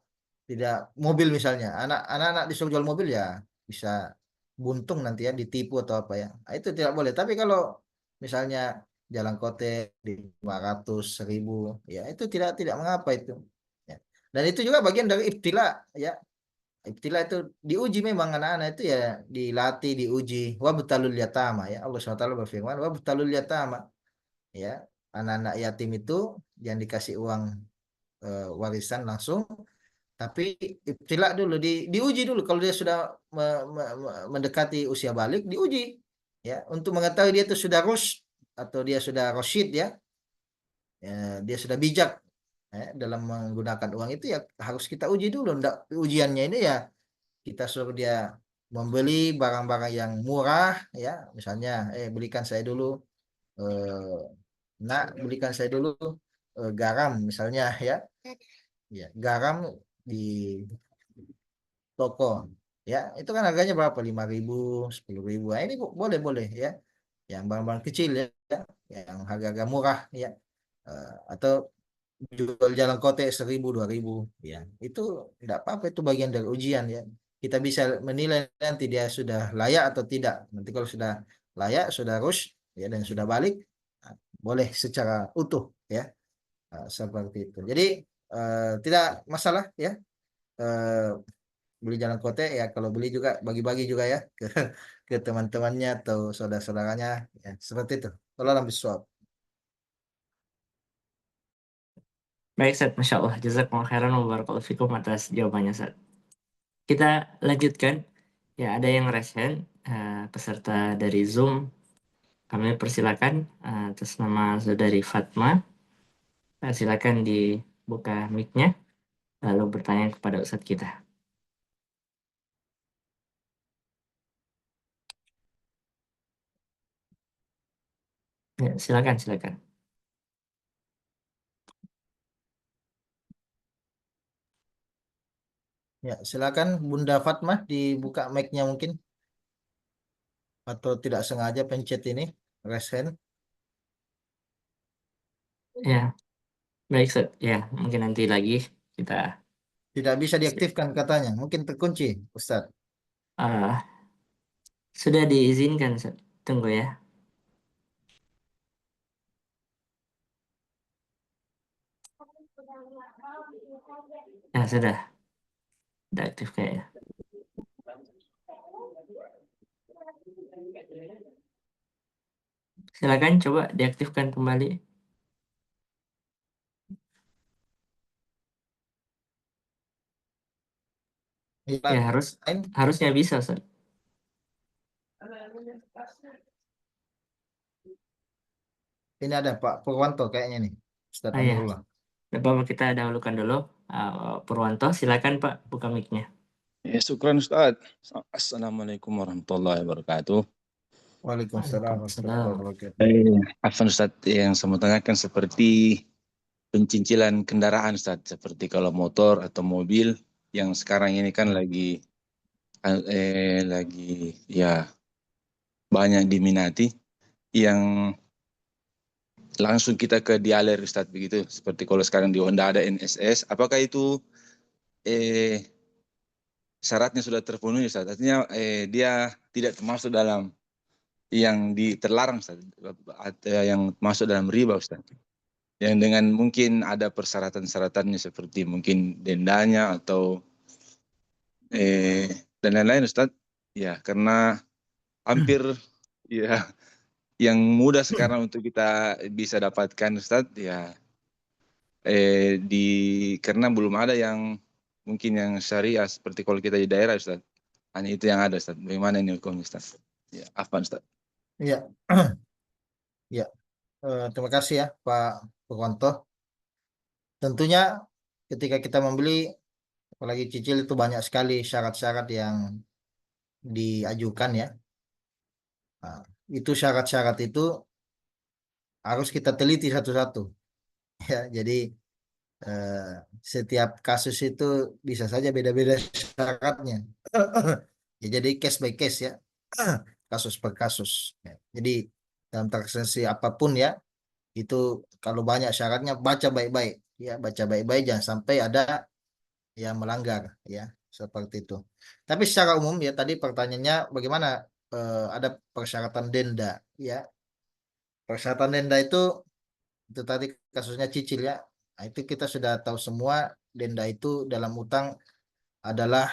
tidak mobil misalnya. Anak-anak disuruh jual mobil ya bisa buntung nanti ya, ditipu atau apa ya. Nah, itu tidak boleh. Tapi kalau misalnya jalan kote di 500 1000 ya itu tidak tidak mengapa itu. Ya. Dan itu juga bagian dari ibtila ya. Ibtila itu diuji, memang anak-anak itu ya dilatih, diuji. Wabtalul yatama ya. Allah SWT berfirman, wabtalul yatama ya. Anak-anak yatim itu yang dikasih uang warisan langsung, tapi ibtila dulu, diuji dulu. Kalau dia sudah mendekati usia balik, diuji ya untuk mengetahui dia itu sudah rush atau dia sudah rosyid ya, dia sudah bijak dalam menggunakan uang itu ya, harus kita uji dulu. Ndak, ujiannya ini ya kita suruh dia membeli barang-barang yang murah ya, misalnya belikan saya dulu nak belikan saya dulu garam misalnya ya, ya garam di toko ya, itu kan harganya berapa, 5.000 10.000. Nah, ini boleh boleh ya, yang barang-barang kecil ya, yang harga-harga murah ya. Atau jual jalan kote 1.000 2.000 ya, itu tidak apa-apa, itu bagian dari ujian ya. Kita bisa menilai nanti dia sudah layak atau tidak. Nanti kalau sudah layak, sudah rush ya, dan sudah balik, nah, boleh secara utuh ya. Seperti itu. Jadi tidak masalah ya, eh, beli jalan kote ya, kalau beli juga bagi-bagi juga ya ke ke teman-temannya atau saudara-saudaranya ya, seperti itu. Kalau lebih suap. Baik, Ustaz. Masya Allah. Jazakumullah khairan wa barakallahu fikum atas jawabannya, Ustaz. Kita lanjutkan. Ya, ada yang resen, peserta dari Zoom. Kami persilakan atas nama saudari Fatma. Silakan dibuka mic-nya, lalu bertanya kepada Ustadz kita. Ya, silakan, silakan. Ya, silakan Bunda Fatmah dibuka mic-nya mungkin, atau tidak sengaja pencet ini raise hand. Ya, baik, Ustadz. Ya, mungkin nanti lagi kita Tidak bisa diaktifkan katanya. Mungkin terkunci, Ustadz. eh, sudah diizinkan, Ustadz. Tunggu ya. Ya, sudah aktif kayaknya. Silakan coba diaktifkan kembali. Ya, Lain, harusnya bisa, Ustaz. ini ada Pak Purwanto kayaknya nih, Ustadz Ah ya, Amirullah. Bapak kita dahulukan dulu. Purwanto, silakan Pak, buka mic-nya. Ya, syukran Ustaz. Assalamualaikum warahmatullahi wabarakatuh. Waalaikumsalam warahmatullahi Waalaikumsalam. wabarakatuh. Afan Ustaz, yang saya mau tanyakan seperti pencicilan kendaraan Ustaz, seperti kalau motor atau mobil yang sekarang ini kan lagi ya banyak diminati, yang langsung kita ke dealer Ustaz begitu, seperti kalau sekarang di Honda ada NSS, apakah itu eh, syaratnya sudah terpenuhi Ustaz? Artinya dia tidak termasuk dalam yang terlarang Ustaz, atau yang masuk dalam riba Ustaz. Yang dengan mungkin ada persyaratan-syaratannya seperti mungkin dendanya atau eh, dan lain-lain Ustaz. Ya, karena hampir ya yang mudah sekarang untuk kita bisa dapatkan Ustaz ya karena belum ada yang mungkin yang syariah seperti kalau kita di daerah Ustaz. Hanya itu yang ada Ustaz. Bagaimana ini hukumnya Ustaz? Ya, apa Ustaz? Iya, ya. Terima kasih ya Pak Purwanto. Tentunya ketika kita membeli, apalagi cicil itu banyak sekali syarat-syarat yang diajukan ya. Nah, itu syarat-syarat itu harus kita teliti satu-satu. Ya, jadi eh, setiap kasus itu bisa saja beda-beda syaratnya. Ya, jadi case by case ya, kasus per kasus. Ya, jadi dalam transaksi apapun ya, itu kalau banyak syaratnya baca baik-baik. Ya, baca baik-baik jangan sampai ada yang melanggar ya, seperti itu. Tapi secara umum ya tadi pertanyaannya bagaimana, ada persyaratan denda ya. Persyaratan denda itu tadi kasusnya cicil ya. Nah, itu kita sudah tahu semua, denda itu dalam utang adalah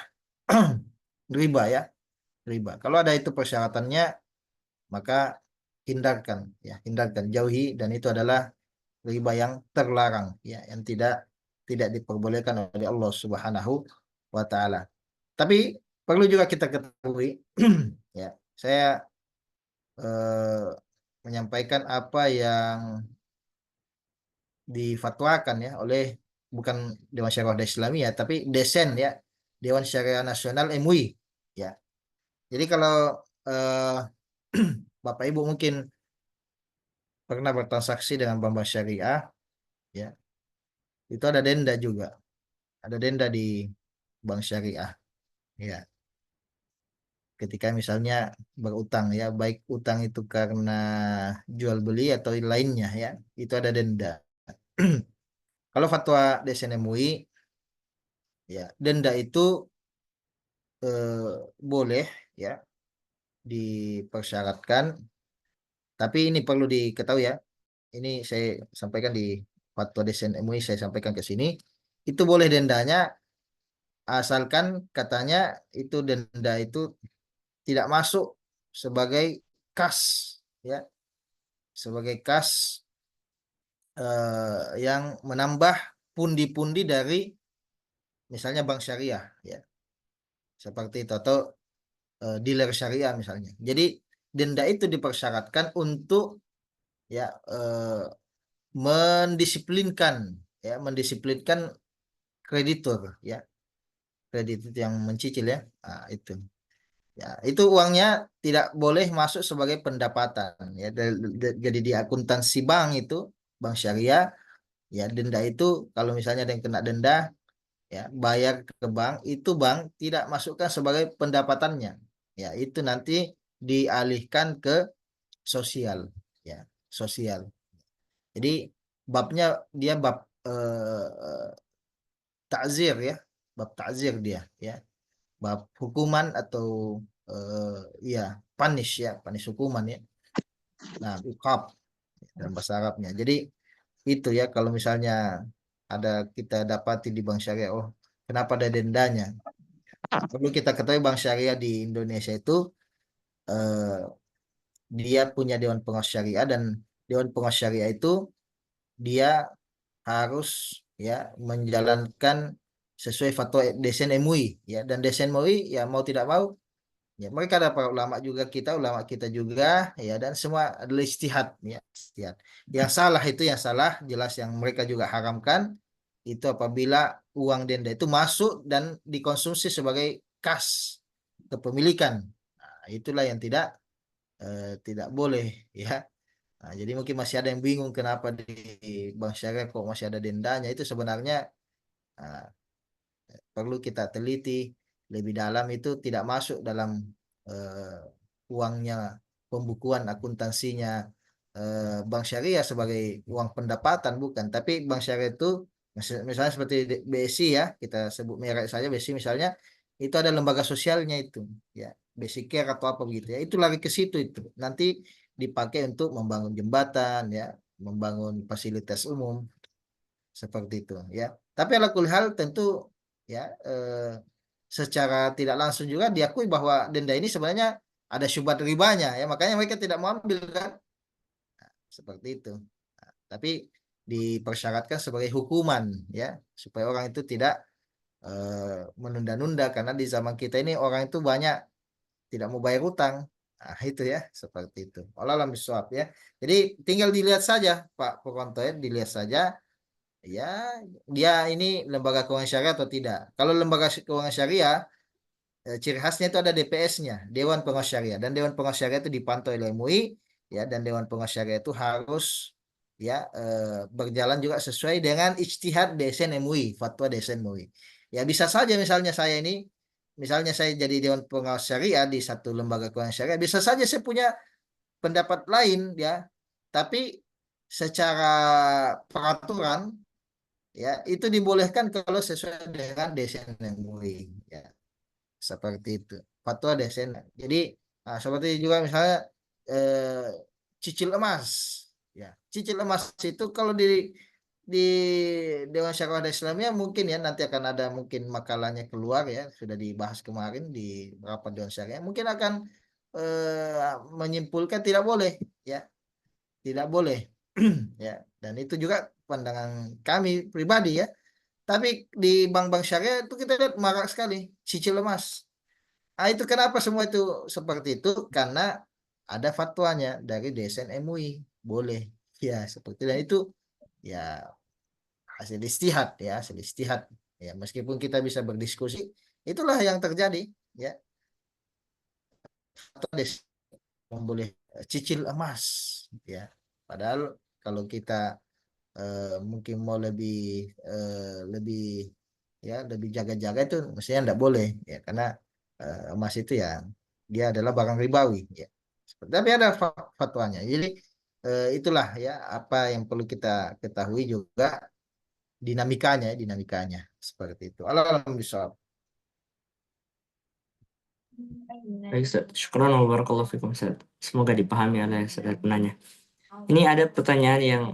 riba ya, riba. Kalau ada itu persyaratannya, maka hindarkan ya, hindarkan, jauhi, dan itu adalah riba yang terlarang ya, yang tidak diperbolehkan oleh Allah Subhanahu wa taala. Tapi perlu juga kita ketahui ya, saya eh, menyampaikan apa yang difatwakan ya oleh, bukan Dewan Syariah Islamiyah tapi Desen ya, Dewan Syariah Nasional MUI ya. Jadi kalau eh, Bapak Ibu mungkin pernah bertransaksi dengan bank syariah ya, itu ada denda juga, ada denda di bank syariah ya, ketika misalnya berutang ya, baik utang itu karena jual beli atau lainnya ya, itu ada denda. Kalau fatwa DSN MUI ya, denda itu boleh ya dipersyaratkan, tapi ini perlu diketahui ya, ini saya sampaikan di fatwa DSN MUI, saya sampaikan ke sini, itu boleh dendanya asalkan katanya itu denda itu tidak masuk sebagai kas ya, sebagai kas yang menambah pundi-pundi dari misalnya bank syariah ya, seperti itu, atau dealer syariah misalnya. Jadi denda itu dipersyaratkan untuk ya mendisiplinkan ya, mendisiplinkan kreditur ya, kreditur yang mencicil ya. Nah, itu ya, itu uangnya tidak boleh masuk sebagai pendapatan ya. Jadi di akuntansi bank itu, bank syariah ya, denda itu kalau misalnya ada yang kena denda ya, bayar ke bank, itu bank tidak masukkan sebagai pendapatannya ya, itu nanti dialihkan ke sosial ya, sosial. Jadi babnya dia bab takzir ya, bab takzir dia ya, bab hukuman atau ya punish ya, punish hukuman ya. Nah, iqab dalam bahasa Arabnya. Jadi itu ya, kalau misalnya ada kita dapati di bank syariah, oh kenapa ada dendanya? Perlu kita ketahui bank syariah di Indonesia itu eh, dia punya Dewan Pengawas Syariah, dan Dewan Pengawas Syariah itu dia harus ya menjalankan sesuai fatwa Desain MUI ya, dan Desain MUI ya mau tidak mau ya mereka ada para ulama kita juga ya, dan semua adalah ijtihad ya, ijtihad. Yang salah itu yang salah jelas, yang mereka juga haramkan itu apabila uang denda itu masuk dan dikonsumsi sebagai kas kepemilikan. Nah, itulah yang tidak boleh ya. Nah, jadi mungkin masih ada yang bingung kenapa di Bank Syariah kok masih ada dendanya. Itu sebenarnya ah, perlu kita teliti lebih dalam. Itu tidak masuk dalam uangnya, pembukuan akuntansinya Bank Syariah sebagai uang pendapatan, bukan. Tapi Bank Syariah itu misalnya seperti BSI ya, kita sebut merek saja BSI misalnya, itu ada lembaga sosialnya itu ya, Basic Care atau apa begitu ya, itu lari ke situ, itu nanti dipakai untuk membangun jembatan ya, membangun fasilitas umum seperti itu ya. Tapi ala kulli hal tentu ya, secara tidak langsung juga diakui bahwa denda ini sebenarnya ada syubhat ribanya ya, makanya mereka tidak mau ambil kan, seperti itu. Nah, tapi dipersyaratkan sebagai hukuman ya, supaya orang itu tidak menunda-nunda, karena di zaman kita ini orang itu banyak tidak mau bayar utang. Nah, itu ya, seperti itu. Allah alam bisawab ya. Jadi tinggal dilihat saja Pak Purwanto ya, dilihat saja ya dia ini lembaga keuangan syariah atau tidak. Kalau lembaga keuangan syariah, ciri khasnya itu ada DPS-nya, Dewan Pengawas Syariah, dan Dewan Pengawas Syariah itu dipantau oleh MUI ya, dan Dewan Pengawas Syariah itu harus ya berjalan juga sesuai dengan ijtihad DSN MUI, fatwa DSN MUI. Ya bisa saja misalnya saya ini, misalnya saya jadi Dewan Pengawas Syariah di satu lembaga keuangan syariah, bisa saja saya punya pendapat lain ya, tapi secara peraturan ya itu dibolehkan kalau sesuai dengan DSN MUI ya, seperti itu fatwa DSN. Jadi seperti juga misalnya eh, cicil emas ya, cicil emas itu kalau di Dewan Syariah Islamiyah mungkin ya, nanti akan ada mungkin makalahnya keluar ya, sudah dibahas kemarin di rapat Dewan Syariah, mungkin akan menyimpulkan tidak boleh ya, tidak boleh ya, dan itu juga pandangan kami pribadi ya. Tapi di bank-bank syariah itu kita lihat marak sekali cicil emas. Ah, itu kenapa semua itu seperti itu? Karena ada fatwanya dari DSN MUI, boleh. Ya, seperti dan itu ya hasil istihad ya, hasil istihad. Ya, meskipun kita bisa berdiskusi, itulah yang terjadi ya. Fatwa DSN boleh cicil emas ya. Padahal kalau kita mungkin mau lebih ya lebih jaga-jaga, itu mestinya enggak boleh ya, karena emas itu ya dia adalah barang ribawi ya. Tapi ada fatwanya. Jadi itulah ya apa yang perlu kita ketahui juga, dinamikanya seperti itu. Allah alam bisawab. Baik, Ustaz. Syukran wa barakallahu fikum, Ustaz. Semoga dipahami oleh saudara penanya. Ini ada pertanyaan yang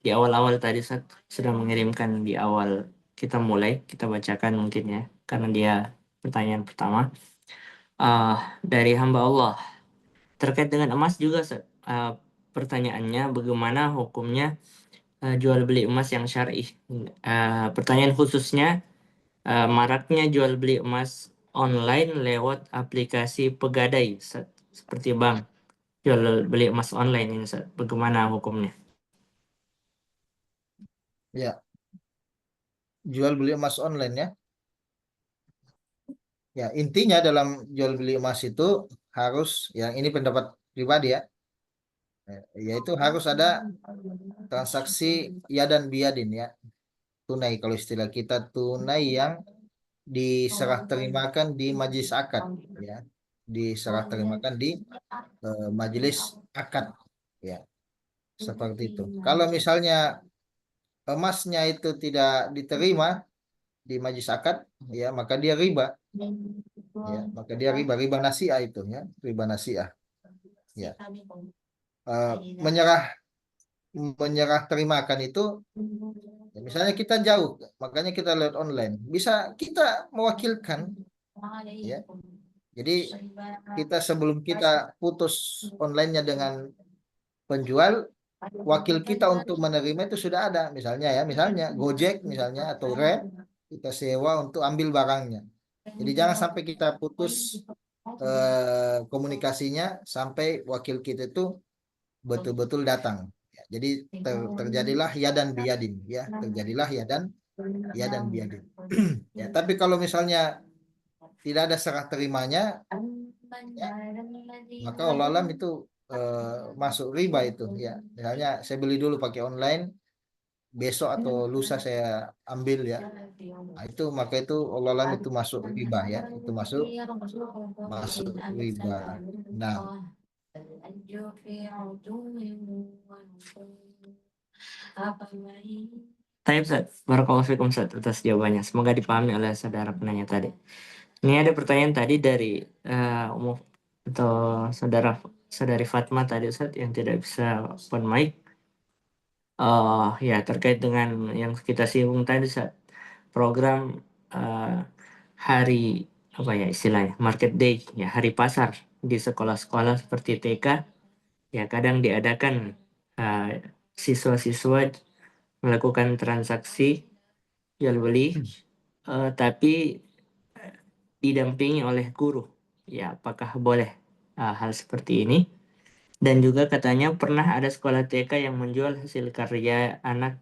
di awal-awal tadi Ustaz sudah mengirimkan di awal kita mulai, kita bacakan mungkin ya, karena dia pertanyaan pertama. Dari hamba Allah. Terkait dengan emas juga Ustaz. Pertanyaannya bagaimana hukumnya jual beli emas yang syar'i. Pertanyaan khususnya maraknya jual beli emas online lewat aplikasi pegadai Ustaz. Seperti bank. Jual beli emas online ini Ustaz. Bagaimana hukumnya? Ya, jual beli emas online ya. Ya, intinya dalam jual beli emas itu harus, yang ini pendapat pribadi ya, yaitu harus ada transaksi ya dan biadin ya, tunai, kalau istilah kita tunai yang diserah terimakan di majelis akad ya, diserah terimakan di majelis akad ya, seperti itu. Kalau misalnya emasnya itu tidak diterima di majelis akad ya, maka dia riba ya, maka dia riba nasiah itu ya, riba nasiah ya. Menyerah menyerah terimakan itu ya, misalnya kita jauh, makanya kita lihat online, bisa kita mewakilkan ya, Jadi kita sebelum kita putus online-nya dengan penjual, wakil kita untuk menerima itu sudah ada, misalnya Gojek misalnya atau Grab, kita sewa untuk ambil barangnya. Jadi jangan sampai kita putus komunikasinya sampai wakil kita itu betul-betul datang. Ya, jadi terjadilah ya dan biadin, ya terjadilah ya dan biadin. Ya, tapi kalau misalnya tidak ada serah terimanya, ya, maka Allah alam itu masuk riba itu, ya. Misalnya saya beli dulu pakai online, besok atau lusa saya ambil, ya. Nah, itu maka itu Allah alam itu masuk riba, ya. Itu masuk riba. Nah, Taib Ustaz, Barakallahu fikum Ustaz atas jawabannya. Semoga dipahami oleh saudara penanya tadi. Ini ada pertanyaan tadi dari umum atau saudari Fatma tadi Ustaz yang tidak bisa open mic. Ya terkait dengan yang kita singgung tadi Ustaz, program hari apa ya istilahnya market day, ya hari pasar di sekolah-sekolah seperti TK, ya kadang diadakan siswa-siswa melakukan transaksi jual beli, tapi didampingi oleh guru. Ya, apakah boleh hal seperti ini? Dan juga katanya pernah ada sekolah TK yang menjual hasil karya anak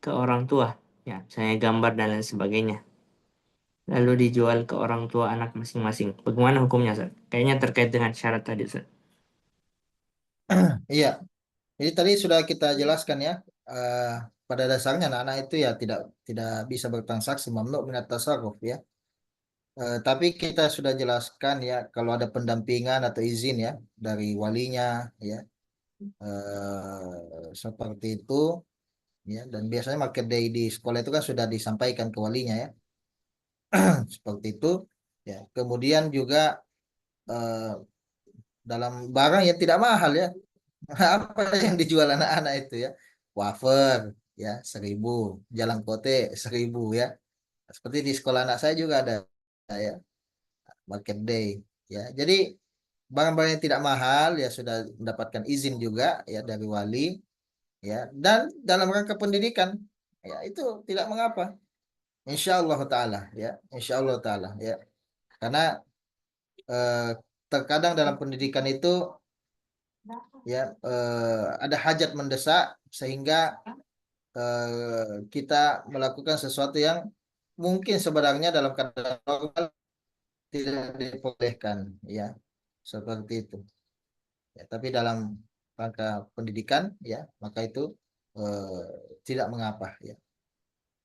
ke orang tua, ya, misalnya gambar dan lain sebagainya. Lalu dijual ke orang tua anak masing-masing. Bagaimana hukumnya, Ustaz? Kayaknya terkait dengan syarat tadi, Ustaz. iya. Jadi tadi sudah kita jelaskan, ya. eh, Pada dasarnya anak-anak itu ya tidak tidak bisa bertransaksi, mamnu minat tasarruf, ya. Tapi kita sudah jelaskan, ya, kalau ada pendampingan atau izin, ya, dari walinya, ya, seperti itu, ya. Dan biasanya market day di sekolah itu kan sudah disampaikan ke walinya, ya, seperti itu, ya. Kemudian juga eh, dalam barang yang tidak mahal, ya. Apa yang dijual anak-anak itu, ya, wafer, ya, 1.000, jalan kote 1.000, ya. Seperti di sekolah anak saya juga ada, ya, market day, ya. Jadi barang-barang yang tidak mahal, ya, sudah mendapatkan izin juga, ya, dari wali, ya, dan dalam rangka pendidikan, ya, itu tidak mengapa, insya Allah taala, ya, insya Allah taala, ya. Karena eh, terkadang dalam pendidikan itu, ya, ada hajat mendesak sehingga kita melakukan sesuatu yang mungkin sebenarnya dalam keadaan normal tidak dibolehkan, ya, seperti itu, ya. Tapi dalam rangka pendidikan, ya, maka itu eh, tidak mengapa, ya.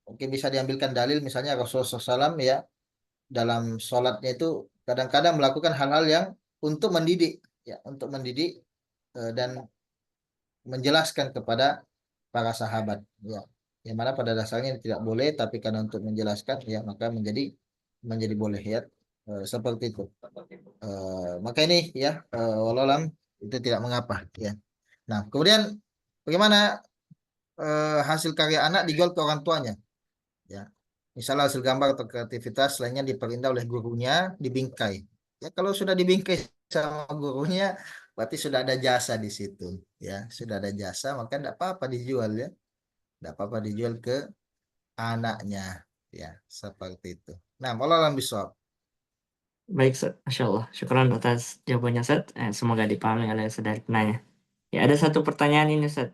Mungkin bisa diambilkan dalil misalnya Rasulullah SAW, ya, dalam sholatnya itu kadang-kadang melakukan hal-hal yang untuk mendidik, ya, untuk mendidik dan menjelaskan kepada para sahabat, ya, yang mana pada dasarnya tidak boleh, tapi karena untuk menjelaskan, ya, maka menjadi boleh, ya. Seperti itu. Maka ini, ya, walau alam itu tidak mengapa, ya. Nah, kemudian bagaimana hasil karya anak dijual ke orang tuanya, ya. Misalnya hasil gambar atau kreativitas lainnya diperindah oleh gurunya, dibingkai. Ya, kalau sudah dibingkai sama gurunya, berarti sudah ada jasa di situ, ya. Sudah ada jasa, maka tidak apa-apa dijual, ya. Tidak apa-apa dijual ke anaknya, ya, seperti itu. Nah, Allah alam bisawab. Baik, Ustaz. Masya Allah. Syukran atas jawabannya, Ustaz. Semoga dipahami oleh saudari penanya. Ya, ada satu pertanyaan ini, Ustaz.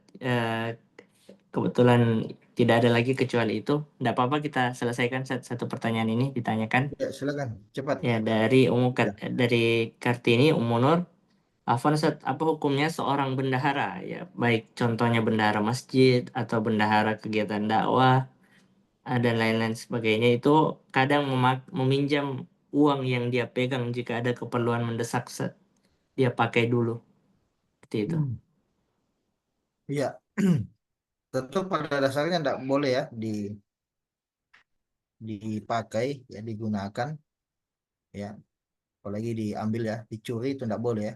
Kebetulan tidak ada lagi kecuali itu. Tidak apa-apa kita selesaikan satu pertanyaan ini ditanyakan. Ya, silakan, cepat. Ya, dari Ya. dari Kartini Umunur. Afwan Ustaz, apa hukumnya seorang bendahara? Ya, baik contohnya bendahara masjid atau bendahara kegiatan dakwah dan lain-lain sebagainya itu kadang meminjam uang yang dia pegang jika ada keperluan mendesak, Ustaz. Dia pakai dulu. Seperti itu. Iya. Tentu pada dasarnya tidak boleh, ya, dipakai, ya, digunakan, ya, apalagi diambil, ya, dicuri itu tidak boleh, ya.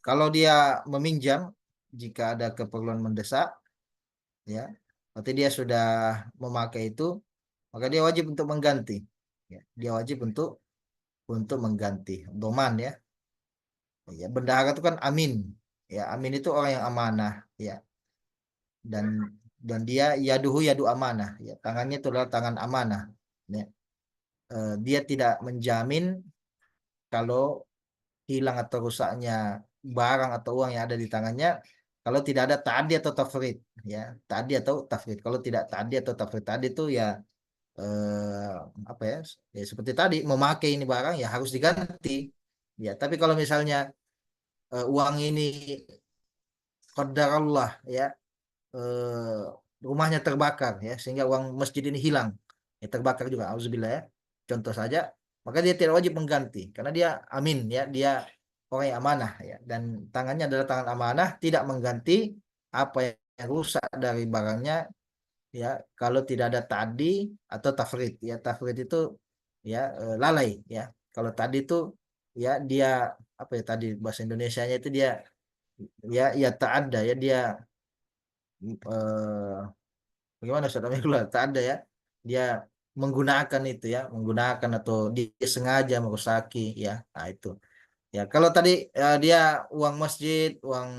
Kalau dia meminjam jika ada keperluan mendesak, ya, berarti dia sudah memakai itu, maka dia wajib untuk mengganti, ya. Dia wajib untuk untuk mengganti. Doman ya. Ya, bendahara itu kan amin. Ya, amin itu orang yang amanah ya. Dan dia yaduhu yadu amanah ya. Tangannya itu adalah tangan amanah ya. Dia tidak menjamin kalau hilang atau rusaknya barang atau uang yang ada di tangannya kalau tidak ada ta'adi atau tafrid ya. Ta'adi atau tafrid. Kalau tidak ta'adi atau tafrid tadi itu ya eh, apa ya? Ya seperti tadi memakai ini barang ya harus diganti. Ya, tapi kalau misalnya uang ini qadar Allah ya eh, rumahnya terbakar ya sehingga uang masjid ini hilang ya terbakar juga auzubillah ya contoh saja maka dia tidak wajib mengganti karena dia amin ya dia orang yang amanah ya dan tangannya adalah tangan amanah tidak mengganti apa yang rusak dari barangnya ya kalau tidak ada tadi atau tafrid ya tafrid itu ya lalai ya kalau tadi itu ya dia apa ya tadi bahasa Indonesianya itu dia ya tak ada ya dia eh, bagaimana Ustaz Amir tak ada ya dia menggunakan itu ya menggunakan atau dia sengaja merusaki ya nah itu ya kalau tadi dia uang masjid uang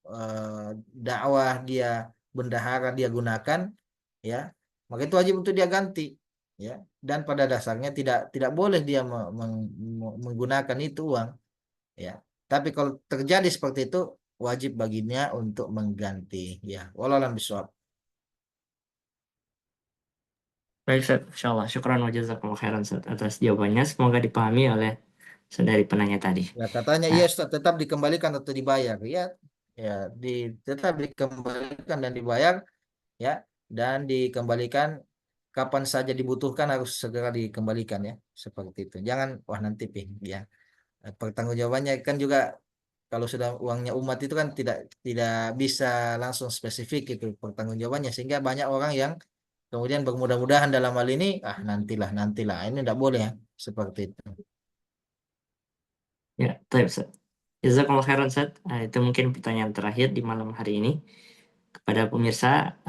eh, dakwah dia bendahara dia gunakan ya maka itu wajib untuk dia ganti ya dan pada dasarnya tidak boleh dia menggunakan itu uang ya tapi kalau terjadi seperti itu wajib baginya untuk mengganti ya walau alam bisawab. Baik, Ustaz. Insyaallah. Syukran wa jazakumullah khairan, Ustaz, atas jawabannya. Semoga dipahami oleh saudari penanya tadi. Ya katanya Nah, iya Ustaz, tetap dikembalikan atau dibayar ya ya di tetap dikembalikan dan dibayar ya dan dikembalikan kapan saja dibutuhkan harus segera dikembalikan ya seperti itu jangan wah nanti ping ya. Pertanggungjawabannya kan juga kalau sudah uangnya umat itu kan tidak bisa langsung spesifik itu pertanggungjawabannya sehingga banyak orang yang kemudian bermudah-mudahan dalam hal ini nantilah ini tidak boleh ya seperti itu. ya, baik, Ustaz. Jazakumullah khairan, Ustaz. Itu mungkin pertanyaan terakhir di malam hari ini. Kepada pemirsa,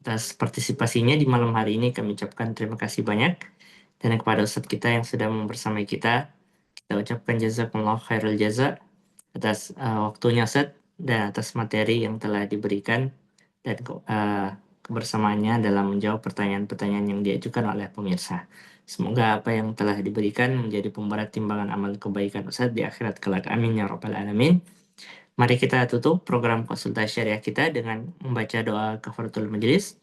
atas partisipasinya di malam hari ini kami ucapkan terima kasih banyak. Dan kepada Ustaz kita yang sudah membersamai kita ucapkan jazakumullah khairul jaza atas waktunya, Ustaz, dan atas materi yang telah diberikan dan kebersamaannya dalam menjawab pertanyaan-pertanyaan yang diajukan oleh pemirsa. Semoga apa yang telah diberikan menjadi pemberat timbangan amal kebaikan Ustaz di akhirat kelak. Amin ya rabbal alamin. Mari kita tutup program konsultasi syariah kita dengan membaca doa kafaratul majelis.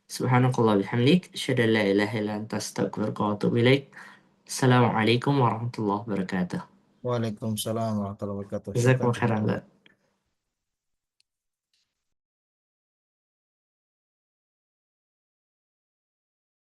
Subhanakallah bihamdik, asyhadu an la ilaha illa anta astaghfiruka wa atubu ilaik. Assalamualaikum warahmatullahi wabarakatuh. Waalaikumsalam warahmatullahi wabarakatuh. Syukran Jazakumullah khairan. jazakallah.